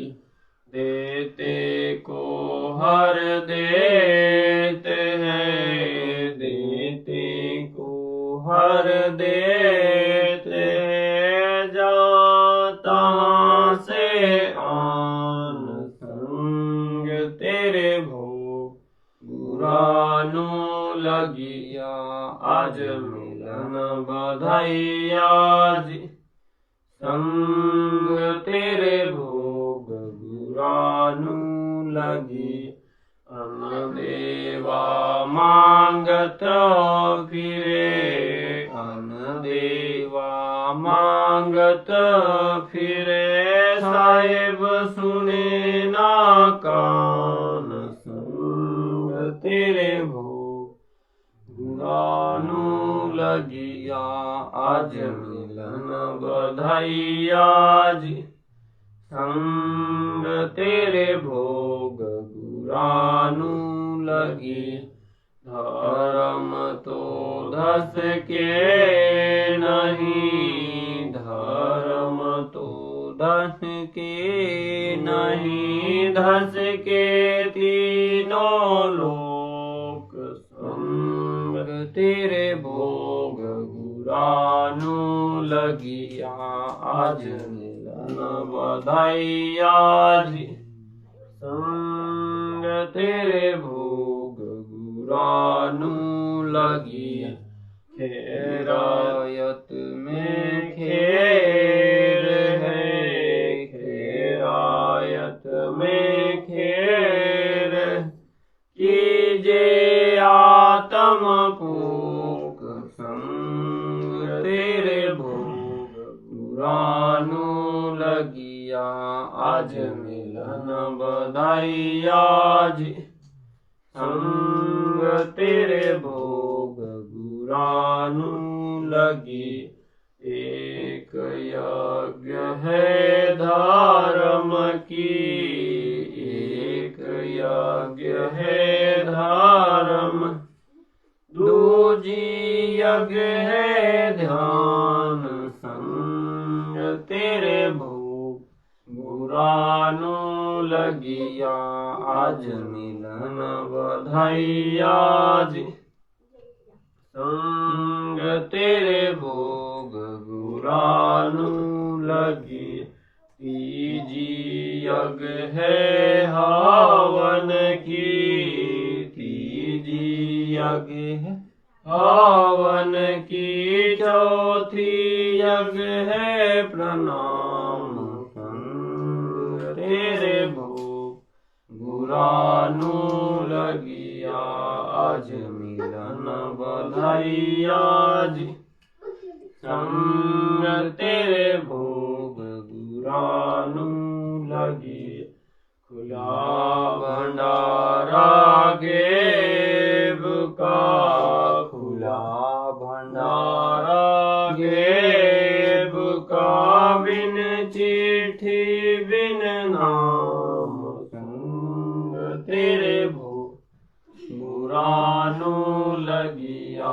देते को हर देते हैं देते को हर देते जाता से आन संग तेरे भोग गुरानु लगिया आज मिलन बधाइया जी। संग तेरे भोग गुरानु लगी अन्न देवा मांगत फिरे अन्न देवा मांगत फिरे साहेब सुने ना कान संग तेरे भोग गुरानु लगिया आज मिलन बधाइया जी। संग तेरे भोग गुरानु लगी धर्म तो धस के नहीं धर्म तो धस के नहीं धस के तीनों लोक संग तेरे भोग गुरानु लगिया आज मिलन बधाइया जी। संग तेरे भोग गुरानु लगी खेरायत में खेर है खेरायत में खेर कीजे आत्म पूक संग तेरे भोग गुरानु लगिया आज मिलन बधाइया जी। संग तेरे भोग गुरानु लगी एक यज्ञ है धर्म की एक यज्ञ है धर्म दूजी यज्ञ है ध्यान संग तेरे भोग गुरानु लगिया आज मिलन बधाइया जी। संग तेरे भोग गुरानु लगी तीजी यज्ञ है हवन की तीजी यज्ञ है हवन की चौथी यज्ञ है प्रणाम संग तेरे भोग गुरानु लगिया आज मिलन बधाइया जी। संग तेरे भोग गुरानु लगी खुला भंडारा गेब का खुला भंडारा गेब का बिन चिट्ठी बिन नाम संग तेरे भोग गुरानु लगिया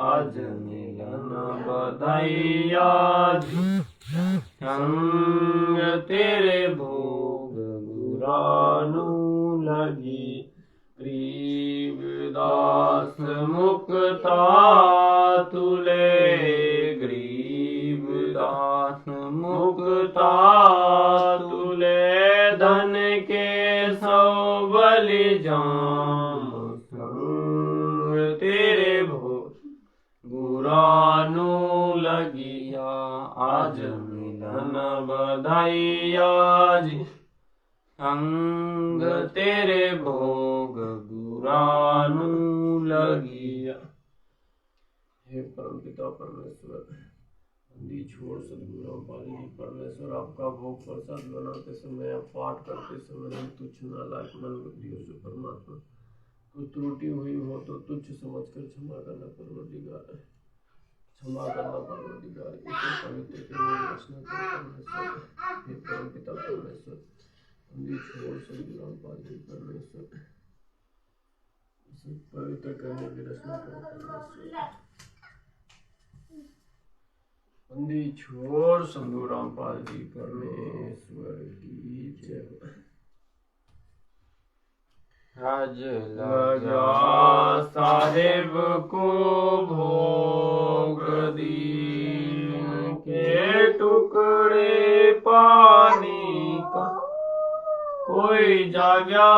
आज मिलन बधाई आज संग तेरे भोग गुरानु लगी गरीबदास मुक्ता तुले गरीबदास मुक्ता तुले धन के सौ बलि जाम संग तेरे भोग गुरानु लगिया आज मिलन बधाई आज संग तेरे भोग गुरानु लगिया। हे परमपिता परमेश्वर, बंदी छोड़ सद्गुरु रामपाल जी परमेश्वर, आपका भोग प्रसाद बनाते समय या पाठ करते समय हम तुच्छ नालायक मन बुद्धि से परमात्मा कोई त्रुटि हुई हो तो तुच्छ समझकर क्षमा करना परवरदिगार, क्षमा करना परवरदिगार। इसे पवित्र के लिए रचना कर परमेश्वर। हे परमपिता परमेश्वर, बंदी छोड़ सद्गुरु रामपाल जी परमेश्वर, इसे पवित्र करने की रचना कर परमेश्वर। बंदी छोड़ सद्गुरु रामपाल जी परमेश्वर की जय। राज लगा साहेब को भोग दीन के टुकड़े पानी का कोई जाग्या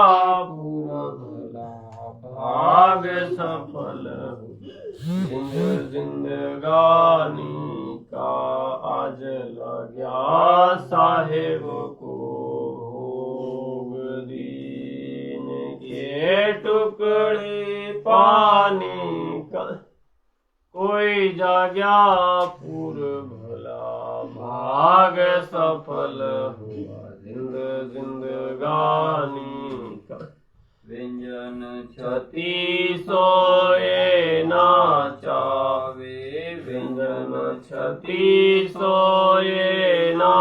पूरा भला भाग सफल जिंदगानी का आज लग्या साहेब को भोग दीन के टुकड़े पानी का कोई जाग्या पूर भला भाग सफल हुआ जिंदगानी का। व्यंजन छती सोए ना चावे व्यंजन छती सोए ना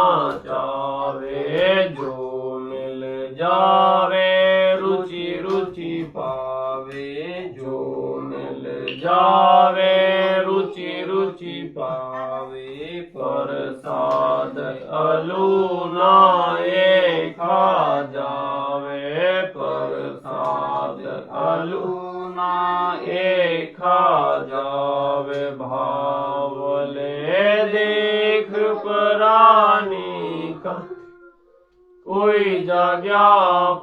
चावे जो मिल जावे रुचि रुचि पावे जो मिल जावे रुचि रुचि पावे प्रसाद अलूनाए खा जावे प्रसाद अलूनाए खा जावे भावले देख परानी का कोई जाग्या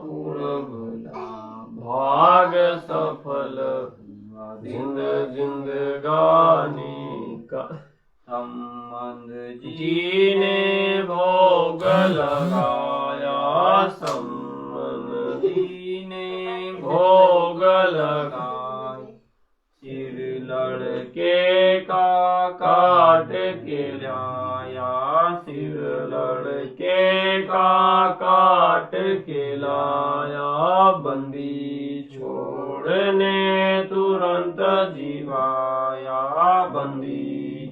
पूर्ण भला भाग सफल जिंदगानी का। संबंध जीने भोग लगाया संबंध जीने भोग लगाया सिर लड़के का काट के लाया सिर लड़के का काट के लाया बंदी छोड़ने तुरंत जीवाया बंदी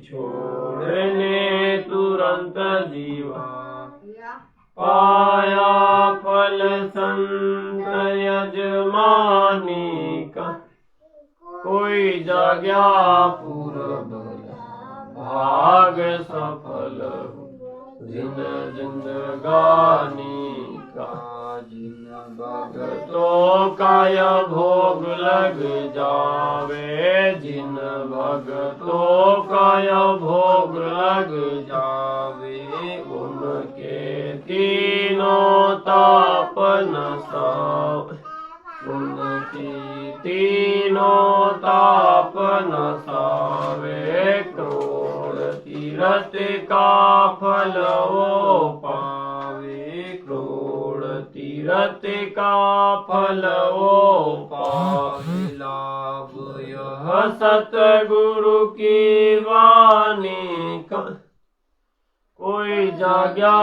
छोड़ने तुरंत जीवा पाया फल संत यजमानी का कोई जाग्या पूर्व भाग सफल जिंदगानी का। जिन भगतों का यह भोग लग जावे जिन भगतों का यह भोग लग जावे उनके तीनों ताप नसावे उनकी तीनों ताप नसावे क्रोध तीरथ का फल वो पावे क्रोध तीरथ का फल वो पावे लाभ यह सतगुरु की वाणी का कोई जाग्या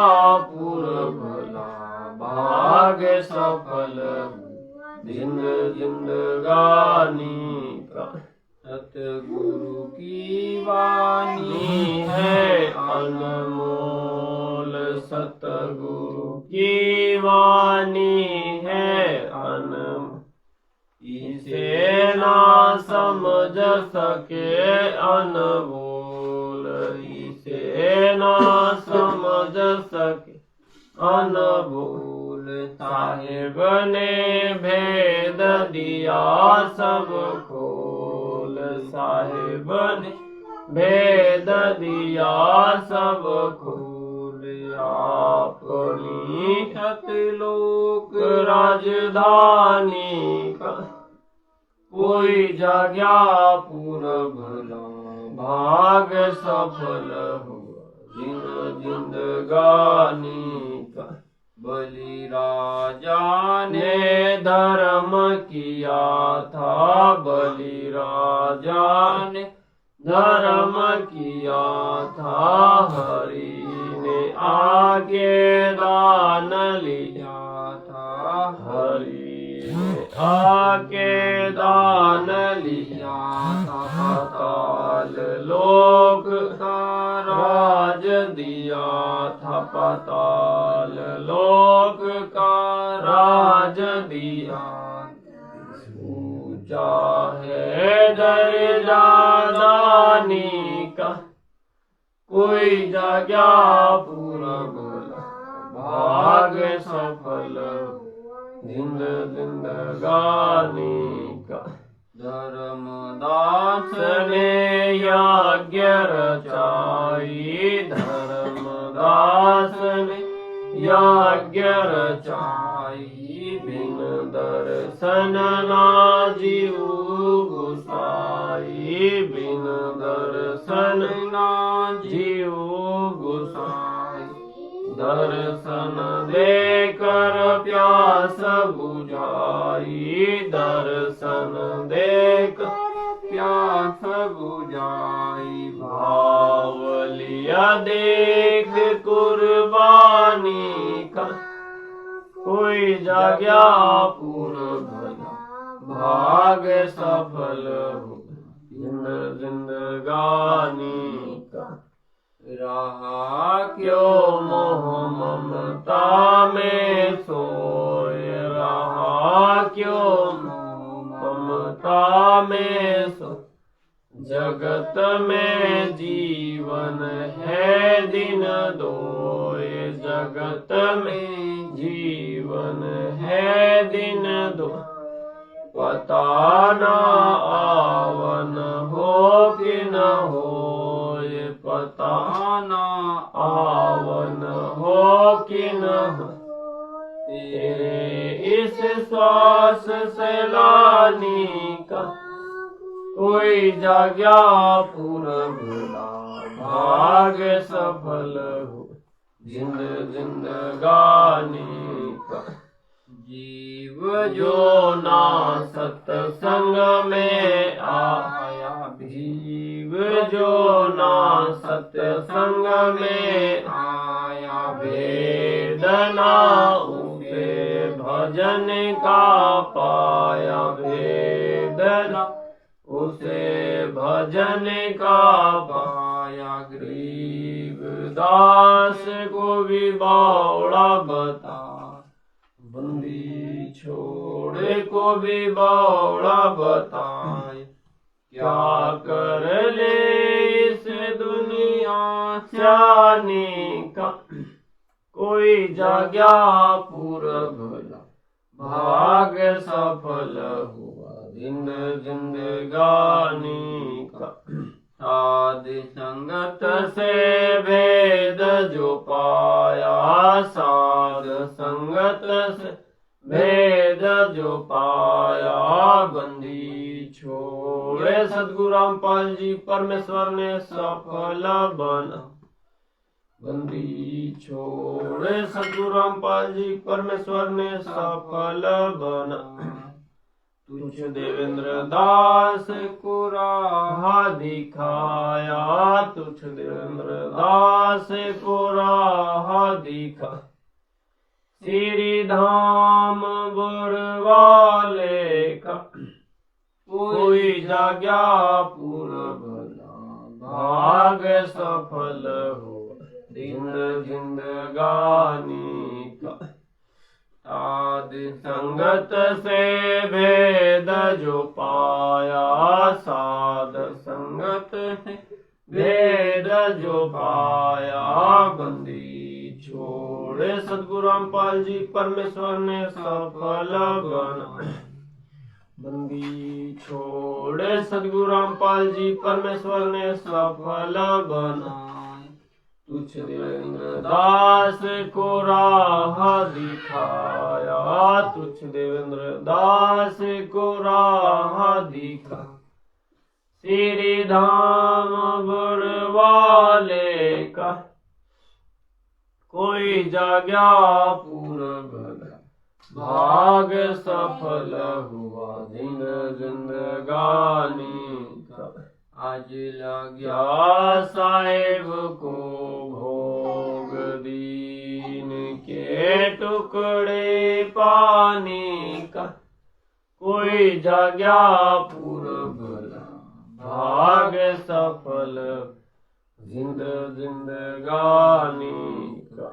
पूर्व भला भाग सफल जिंदगानी का। सतगुरु की वाणी है अनमोल सतगुरु की वाणी है अनमोल इसे ना समझ सके अनमोल इसे सब खोल आपनी सतलोक राजधानी का कोई जाग्या पूरा भला भाग सफल हुआ जिंदगानी का बलि राजा ने धर्म किया था बलि राजा ने धर्म किया था हरि ने आगे दान लिया था हरि ने आगे दान लिया था पाताल लोक का राज दिया था पाताल लोक का राज दिया चाहे दर्जादानी का कोई जाग्या पूरा भला भाग सफल जिंदगानी का धर्मदास ने यज्ञ रचाई धर्मदास ने यज्ञ रचाई बिन दर्शन ना जीव गुसाई बिन दर्शन ना जीव गुसाई दर्शन देकर प्यास बुझाई दर्शन देकर प्यास बुझाई भाव लिया देख कुर्बानी का कोई जाग्या पूर्ण भला भाग सफल हो जिंदगानी का रहा क्यों मोह ममता में सोए रहा क्यों ममता में सो जगत में जीवन है दिन दोए जगत में जीवन है दिन दो पता न आवन हो कि न होए पता न आवन हो कि न हो तेरे इस श्वास से लानी का कोई जाग्या पूरा भला भाग सफल हो जिंदगानी का जीव जो ना सत्संग में आया जीव जो ना सत्संग में आया वेदना उसे भजन का पाया वेदना उसे भजन का पाया गरीब दास को भी बावड़ा बता बंदी छोड़े को भी बावड़ा बताए क्या कर ले इस दुनिया जाने का कोई जाग्या पूरा भला भाग सफल हुआ जिंदगानी का साध संगत से भेद जो पाया साध संगत से भेद जो पाया बंदी छोड़े सद्गुरु रामपाल जी परमेश्वर ने सफल बना बंदी छोड़े सद्गुरु रामपाल जी परमेश्वर ने सफल बना तुझ देवेंद्र दास को राह दिखाया तुझ देवेंद्र दास को राह दिखा श्री धाम बुरवाले का कोई जाग्या पूर्ण भला भाग सफल हो जिंदगानी का साध संगत से भेद जो पाया साध संगत से भेद जो पाया बंदी छोड़े सद्गुरु रामपाल जी परमेश्वर ने सफल बना बंदी छोड़े सद्गुरु रामपाल जी परमेश्वर ने सफल बना तुझ देवेंद्र दास को राह दिखाया, तुझ देवेंद्र दास को राह दिखा। श्री धाम बड़वाले का कोई जाग्या पूर्व भाग सफल हुआ दिन जिंदगानी का। आज लग्या साहेब को भोग दीन के टुकड़े पानी का। कोई जाग्या पूर्व भाग सफल जिंदगानी का।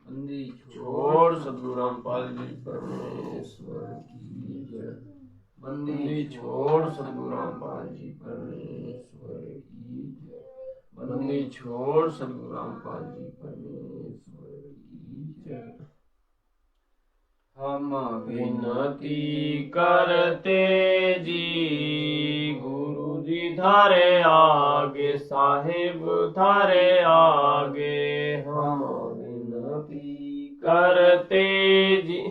बंदी छोड़ सद्गुरु रामपाल जी परमेश्वर की जय। बंदी छोड़ सद्गुरु रामपाल जी परमेश्वर की जय। बंदी छोड़ सद्गुरु रामपाल जी परमेश्वर की जय। हम विनती करते जी गुरु जी थारे आगे, साहिब थारे आगे। हम विनती करते जी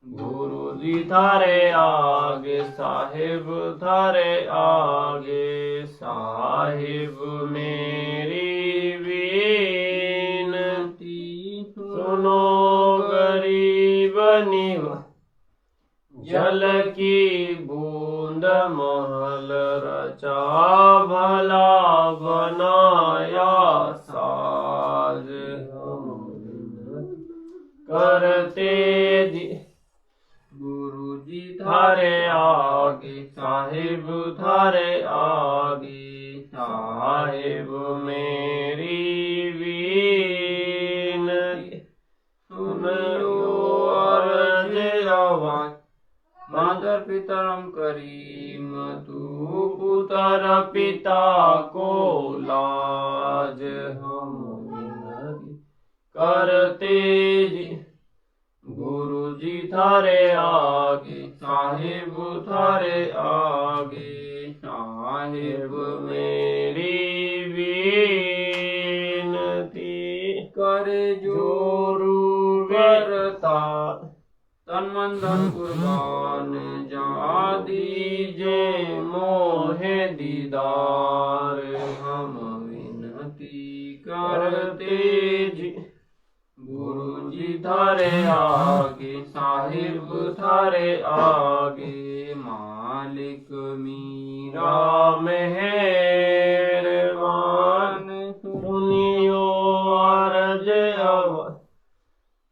गुरु जी थारे आगे, साहिब थारे आगे। साहिब मेरी विनती सुनो गरीब निवा। जल की बूंद महल रचा भला बनाया साज। करते जी गुरु जी थारे आगे, साहिब थारे आगे। साहिब मेरी विनती सुनो अर्ज आवाज। मातर पितरम करीम तू पुत्र पिता को लाज। हम विनती करते जी गुरु जी थारे आगे, साहिब थारे आगे। साहिब मेरी विनती करे जोरू करता। तन मन धन कुर्बान जा दीजे मोहे दीदार। हम विनती करते जी गुरु जी थारे आगे, साहिब थारे आगे। मालिक मीरा मेहरबान सुनियो अर्ज आवाज।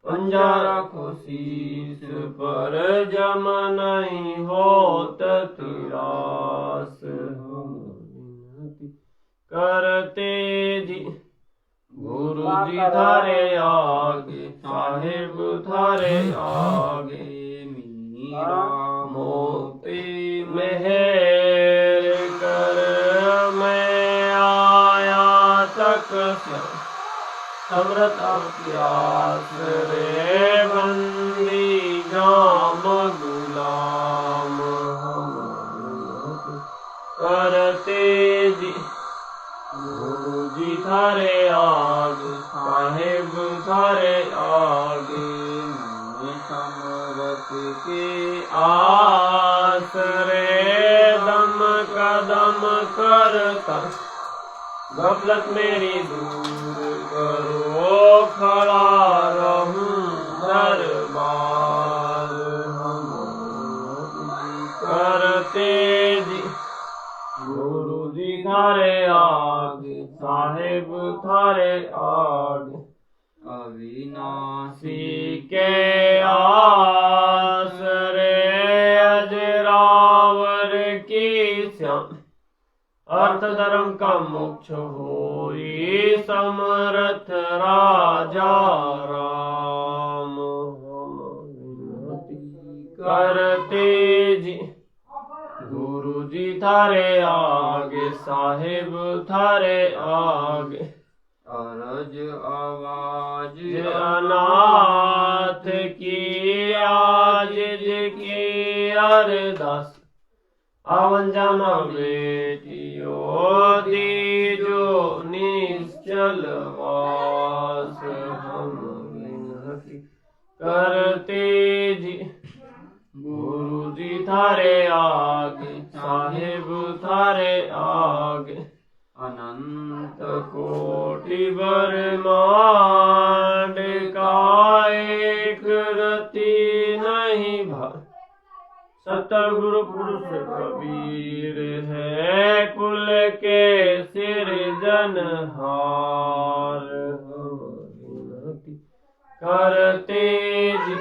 पंजा रखो शीस पर जम नहीं होत तिरास। हम विनती करते जी गुरु जी थारे आगे, साहिब थारे आगे। मीरा मोती मेहर कर मैं आया तक समरत अभ्यास रे। बंदी जाम गुलाम। हम करते जी गुरु जी थारे आगे, साहिब थारे आगे। समरत के आसरे दम कदम करता। गफलत मेरी दूर करो खड़ा रहूं दरबार। हम करते जी गुरु जी थारे आगे, साहिब थारे आगे। अविनाशी के आसरे अजरावर की श्याम। अर्थ धर्म का मोक्ष होई समर्थ राजा राम। हम विनती करते जी गुरु जी थारे आगे, साहिब थारे आगे। अरज आवाज अनाथ की आज की अरदास। आवन जाना बेटियों दीजो निश्चय चल वास हम विनती करते जी। गुरु जी थारे आगे साहेब थारे आगे अनंत कोटि ब्रह्मांड का एक रति नहीं भा। सतगुरु पुरुष कबीर है कुल के सिरजनहार करते जी।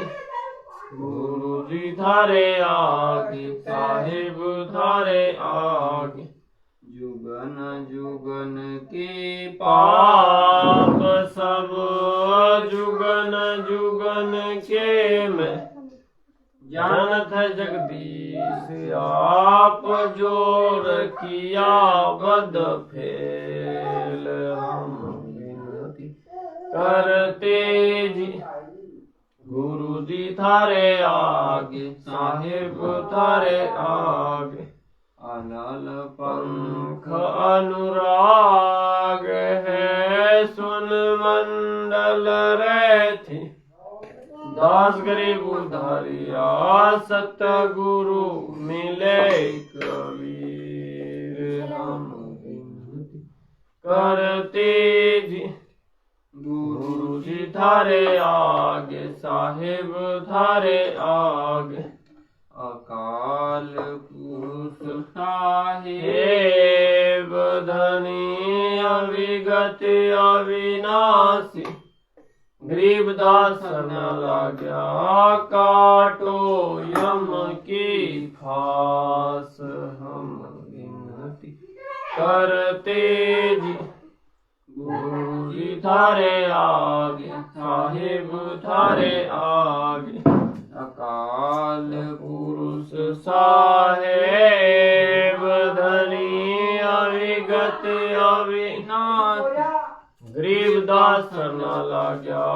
गुरु जी थारे आगे साहिब थारे आगे जुगन जुगन की पाप सब जुगन जुगन के में जानत है जगदीश आप जोर किया बद फेल हम विनती करते जी। गुरु जी थारे आगे साहिब थारे आगे अनल पंख अनुराग है सुन मंडल रहती दास गरीब उधारिया सतगुरु मिले कबीर हम विनती करते जी। गुरु जी थारे आगे साहिब थारे आगे अकाल पुरुष साहिब धनी अविगत अविनाशी गरीबदास न लाग्या काटो यम की फास हम विनती करते जी। गुरु जी थारे आगे साहिब थारे आगे अकाल पुरुष साहेब धनी अविगत अविनाशी गरीबदास न लाग्या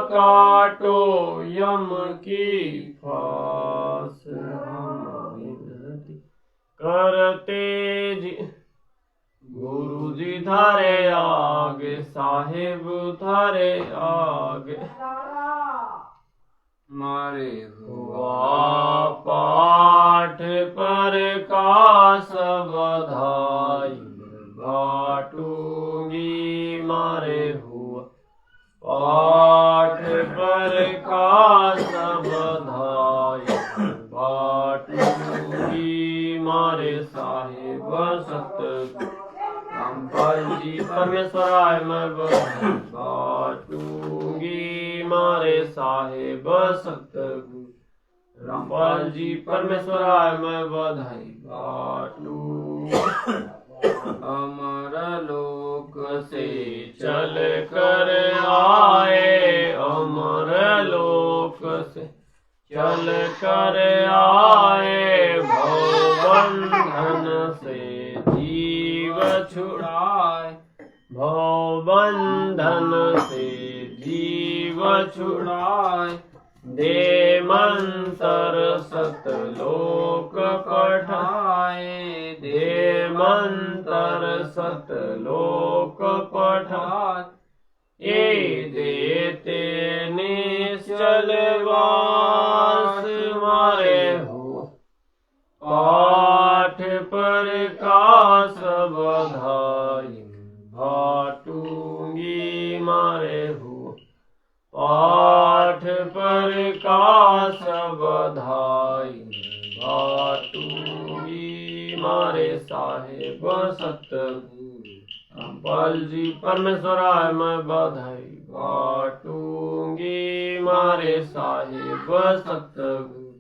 काटो यम की फास हम विनती करते जी। गुरु जी थारे आगे साहिब थारे आगे मारे हुआ पाठ पर कास बधाई बाटूंगी मारे हुआ पाठ पर कास बधाई बाटूंगी मारे साहिब सतगुरु रामपाल जी परमेश्वराय मैं बाटूंगी मारे साहेब सतगुरु रामपाल जी परमेश्वराय मैं बधाई बाटूंगी। अमर लोक से चल कर आए अमर लोक से चल कर आए भवबंधन से जीव छुड़ाए भवबंधन से जीव छुड़ाए दे मंतर सतलोक पठाए दे मंतर सतलोक पठाए ये देते निश्चल वास मारे हो पाठ पर कास बधाई बाटूंगी मारे हो पाठ पर कास बधाई बाटूंगी मारे साहेब सतगुरु रामपाल जी परमेश्वराय मैं बधाई बाटूंगी मारे साहेब सतगुरु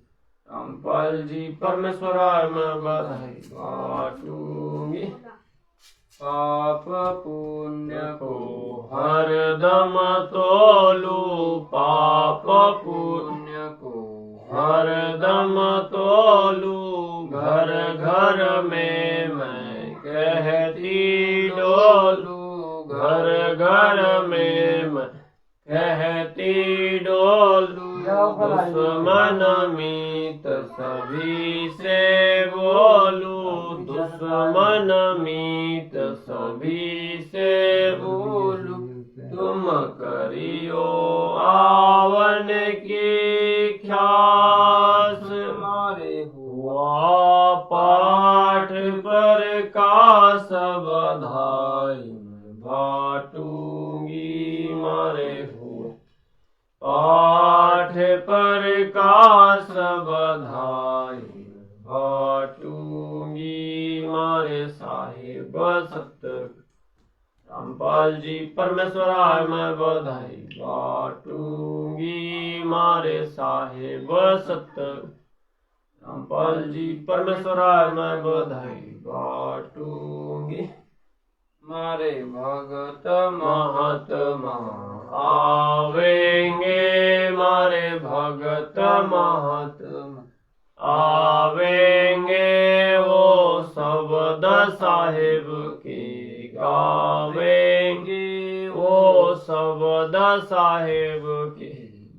रामपाल जी परमेश्वराय मैं बधाई बाटूंगी। पाप पुण्य को हरदम तोलू पाप पुण्य को हरदम तोलू घर घर में मैं कहती डोलू घर घर में मैं कहती डोलू दुश्मन मीत सभी से बोलू दुश्मन मीत सभी से बोलू तुम करियो आवन की ख्यास मारे हुआ पाठ पर का सब बधाई बाटूंगी मारे हुआ पाठ पर का सब बधाई बाटूंगी मारे साहिब सत्य रामपाल जी परमेश्वराय मैं बधाई बाटूंगी मारे साहिब सत्य रामपाल जी परमेश्वराय मैं बधाई बाटूंगी मारे भगत महात्मा आवेंगे मारे भगत महात्मा आवेंगे वो शब्द साहिब के गावेंगे वो शब्द साहिब के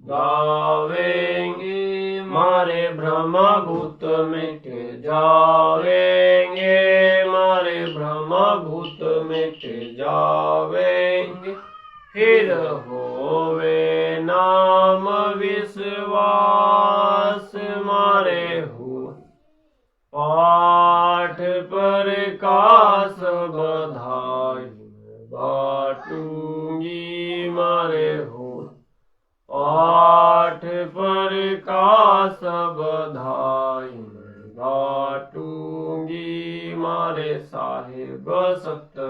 गावेंगे मारे ब्रह्मभूत मिट जावेंगे मारे ब्रह्मभूत मिट जावेंगे फिर होवे नाम विश्वास मारे हुआ पाठ पर कास बधाई बाटूंगी मारे हुआ पाठ पर कास बधाई बाटूंगी मारे साहिब सत्य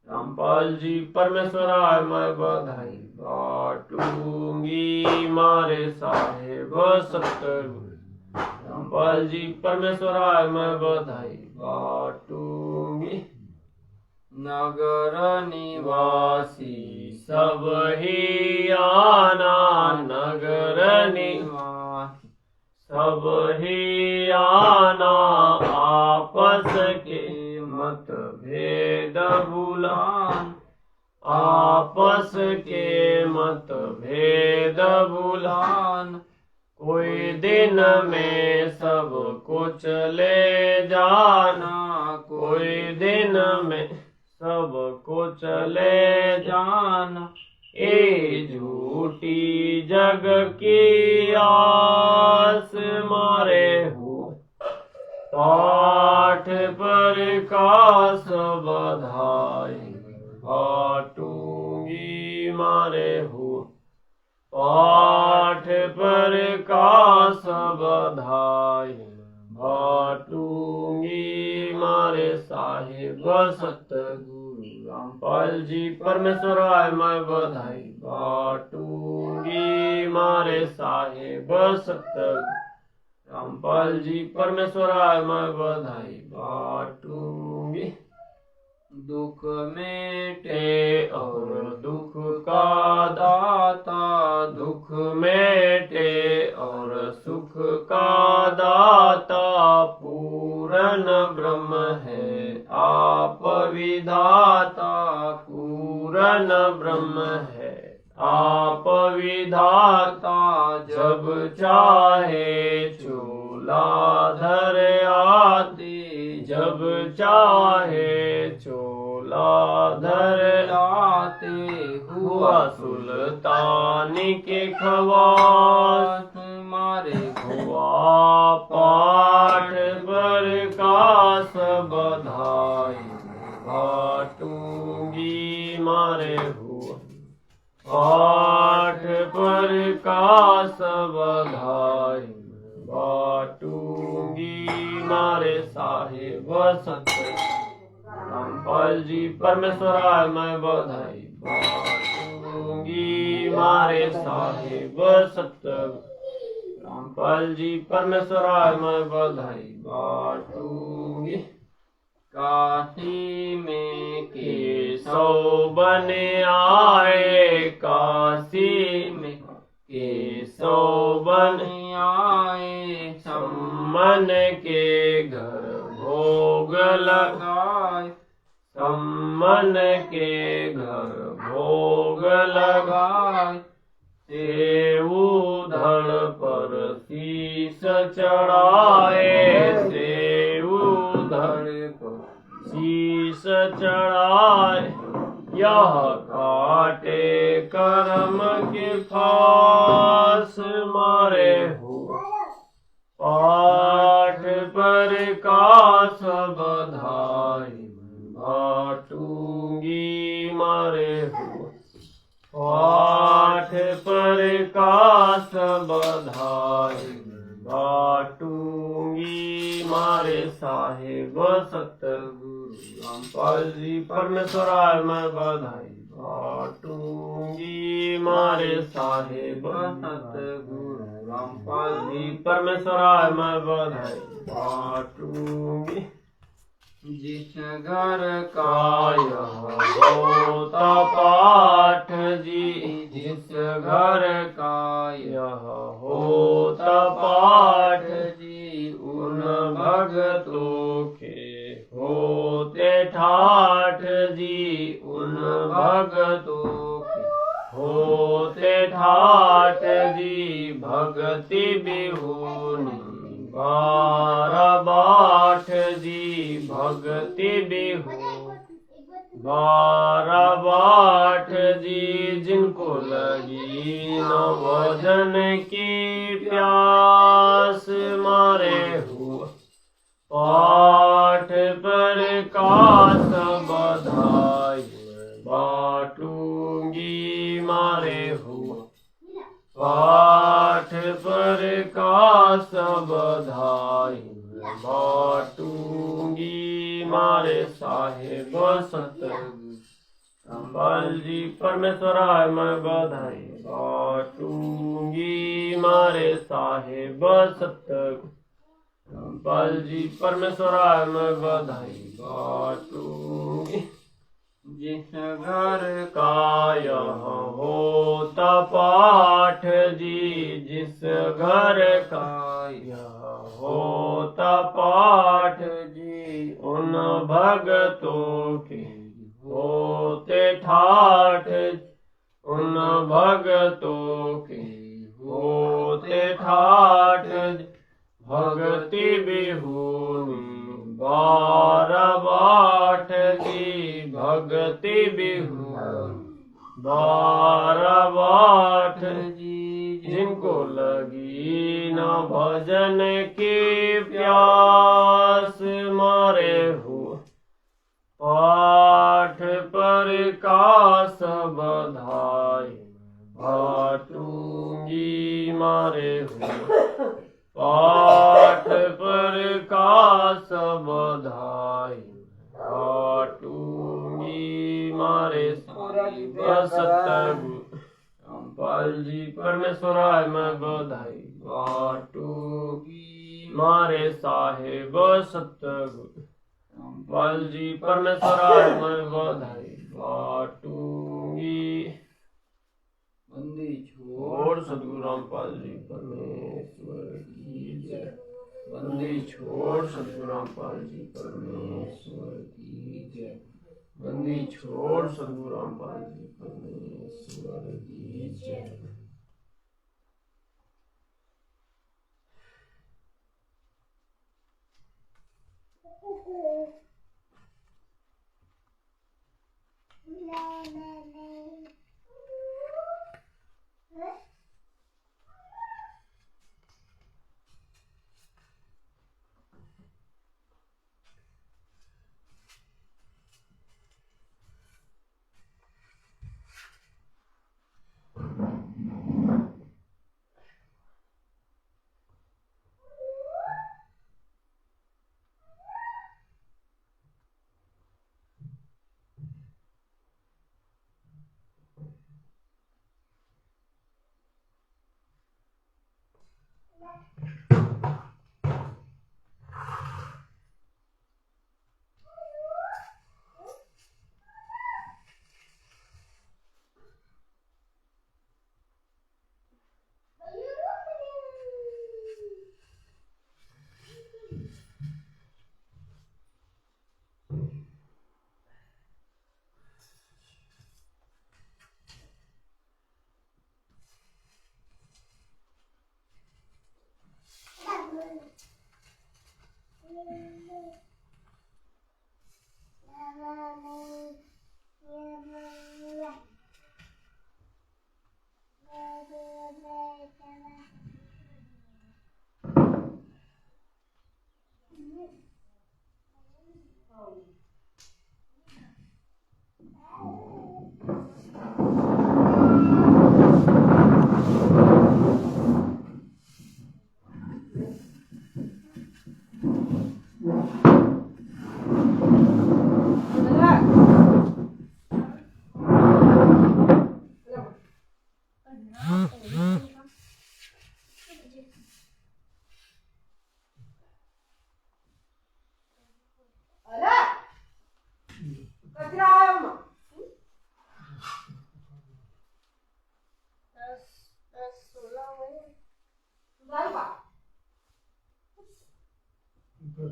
रामपाल जी परमेश्वराय मैं बधाई बाटूंगी मारे साहिब सत्य रामपाल जी परमेश्वराय मैं बधाई बाटूंगी नगर निवासी सब ही आना नगर निवासी सब ही आना आपस के मत भेद भुलान आपस के मत भेद भुलान कोई दिन में सब कुछ ले जाना कोई दिन में सब कुछ ले जाना ए झूठी जग की आस मारे हुआ पाठ पर कास बधाई बाटूंगी मारे हुआ पाठ पर कास बधाई बाटूंगी मारे साहिब सतगुरु रामपाल जी परमेश्वराय मैं बधाई बाटूंगी मारे साहिब सतगुरु रामपाल जी परमेश्वराय मैं बधाई बाटूंगी दुख मेटे और दुख का दाता दुख मेटे और सुख का दाता पूरन ब्रह्म है आप विधाता पूरन ब्रह्म है आप विधाता जब चाहे चूला धर आते जब चाहे चोला धर आते हुआ सुल्तानी के खवास मारे हुआ पाठ पर कास बधाई बाटूंगी मारे हुआ पाठ पर कास बधाई बाटूंगी मारे साहिब सत्य रामपाल जी परमेश्वराय मैं बधाई बाटूंगी मारे साहिब सत्य रामपाल जी परमेश्वराय मैं बधाई बाटूंगी काशी में केशव बने आए काशी में केशव बने आए सम्मन के घर भोग लगाए सम्मन के घर भोग लगाए सेऊ धड़ पर शीश चढ़ाए सेऊ धड़ पर शीश चढ़ाए यह काटे राम के पास मारे हो पाठ पर का सब बधाई बाटूंगी मारे हो पाठ पर का सब बधाई बाटूंगी मारे साहेब सतगुरु रामपाल जी परमेश्वराय मैं बधाई बाटूंगी मारे साहेब सतगुरु रामपाल जी परमेश्वराय मैं बधाई बाटूंगी जिस घर का यह होता पाठ जी जिस घर का यह होता पाठ जी उन भगतों के होते ठाठ जी उन भगतों के होते ठाठ जी भक्ति बिहुनी बारह बाट जी भक्ति बिहू बारह बाट जी जिनको लगी न भजन की प्यास मारे हुआ पाठ पर का सब बधाई बाटूंगी मारे हुआ पाठ पर का सब बधाई बाटूंगी मारे साहेब सतगुरु रामपाल जी परमेश्वराय मैं बधाई बाटूंगी मारे साहेब सतगुरु रामपाल जी परमेश्वराय मैं बधाई बाटूंगी जिस घर का यह होता पाठ जी जिस घर का यह होता पाठ जी उन भगतों के होते ठाठ उन भगतों के होते ठाठ भक्ति बिहुनी बारह बाट जी भक्ति बिहू बारह बाट जी जिनको लगी न भजन की प्यास मारे हो पाठ पर का सब बधाई बाटूंगी मारे हो पाठ पर का सब बधाई बाटूंगी मारे सतगुरु रामपाल जी परमेश्वराय मैं बधाई बाटूंगी मारे साहेब सतगुरु रामपाल जी परमेश्वराय मैं बधाई बाटूंगी बंदी छोड़ सदगुरु रामपाल जी परमेश्वर की जय बंदी छोड़ सदगुरु रामपाल जी परमेश्वर की जय बंदी छोड़ सदगुरु रामपाल जी परमेश्वर की जय चलो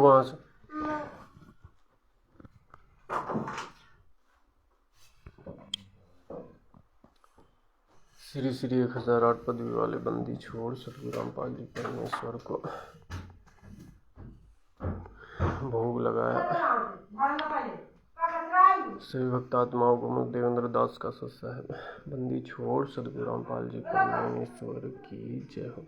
वहां से। श्री श्री 1008 पदवी वाले बंदी छोड़ सतगुरु रामपाल जी परमेश्वर को भोग लगाया। सभी भक्तात्माओं को मुझ देवेंद्र दास का सत्साहिब बंदी छोड़ सतगुरु रामपाल जी परमेश्वर की जय हो।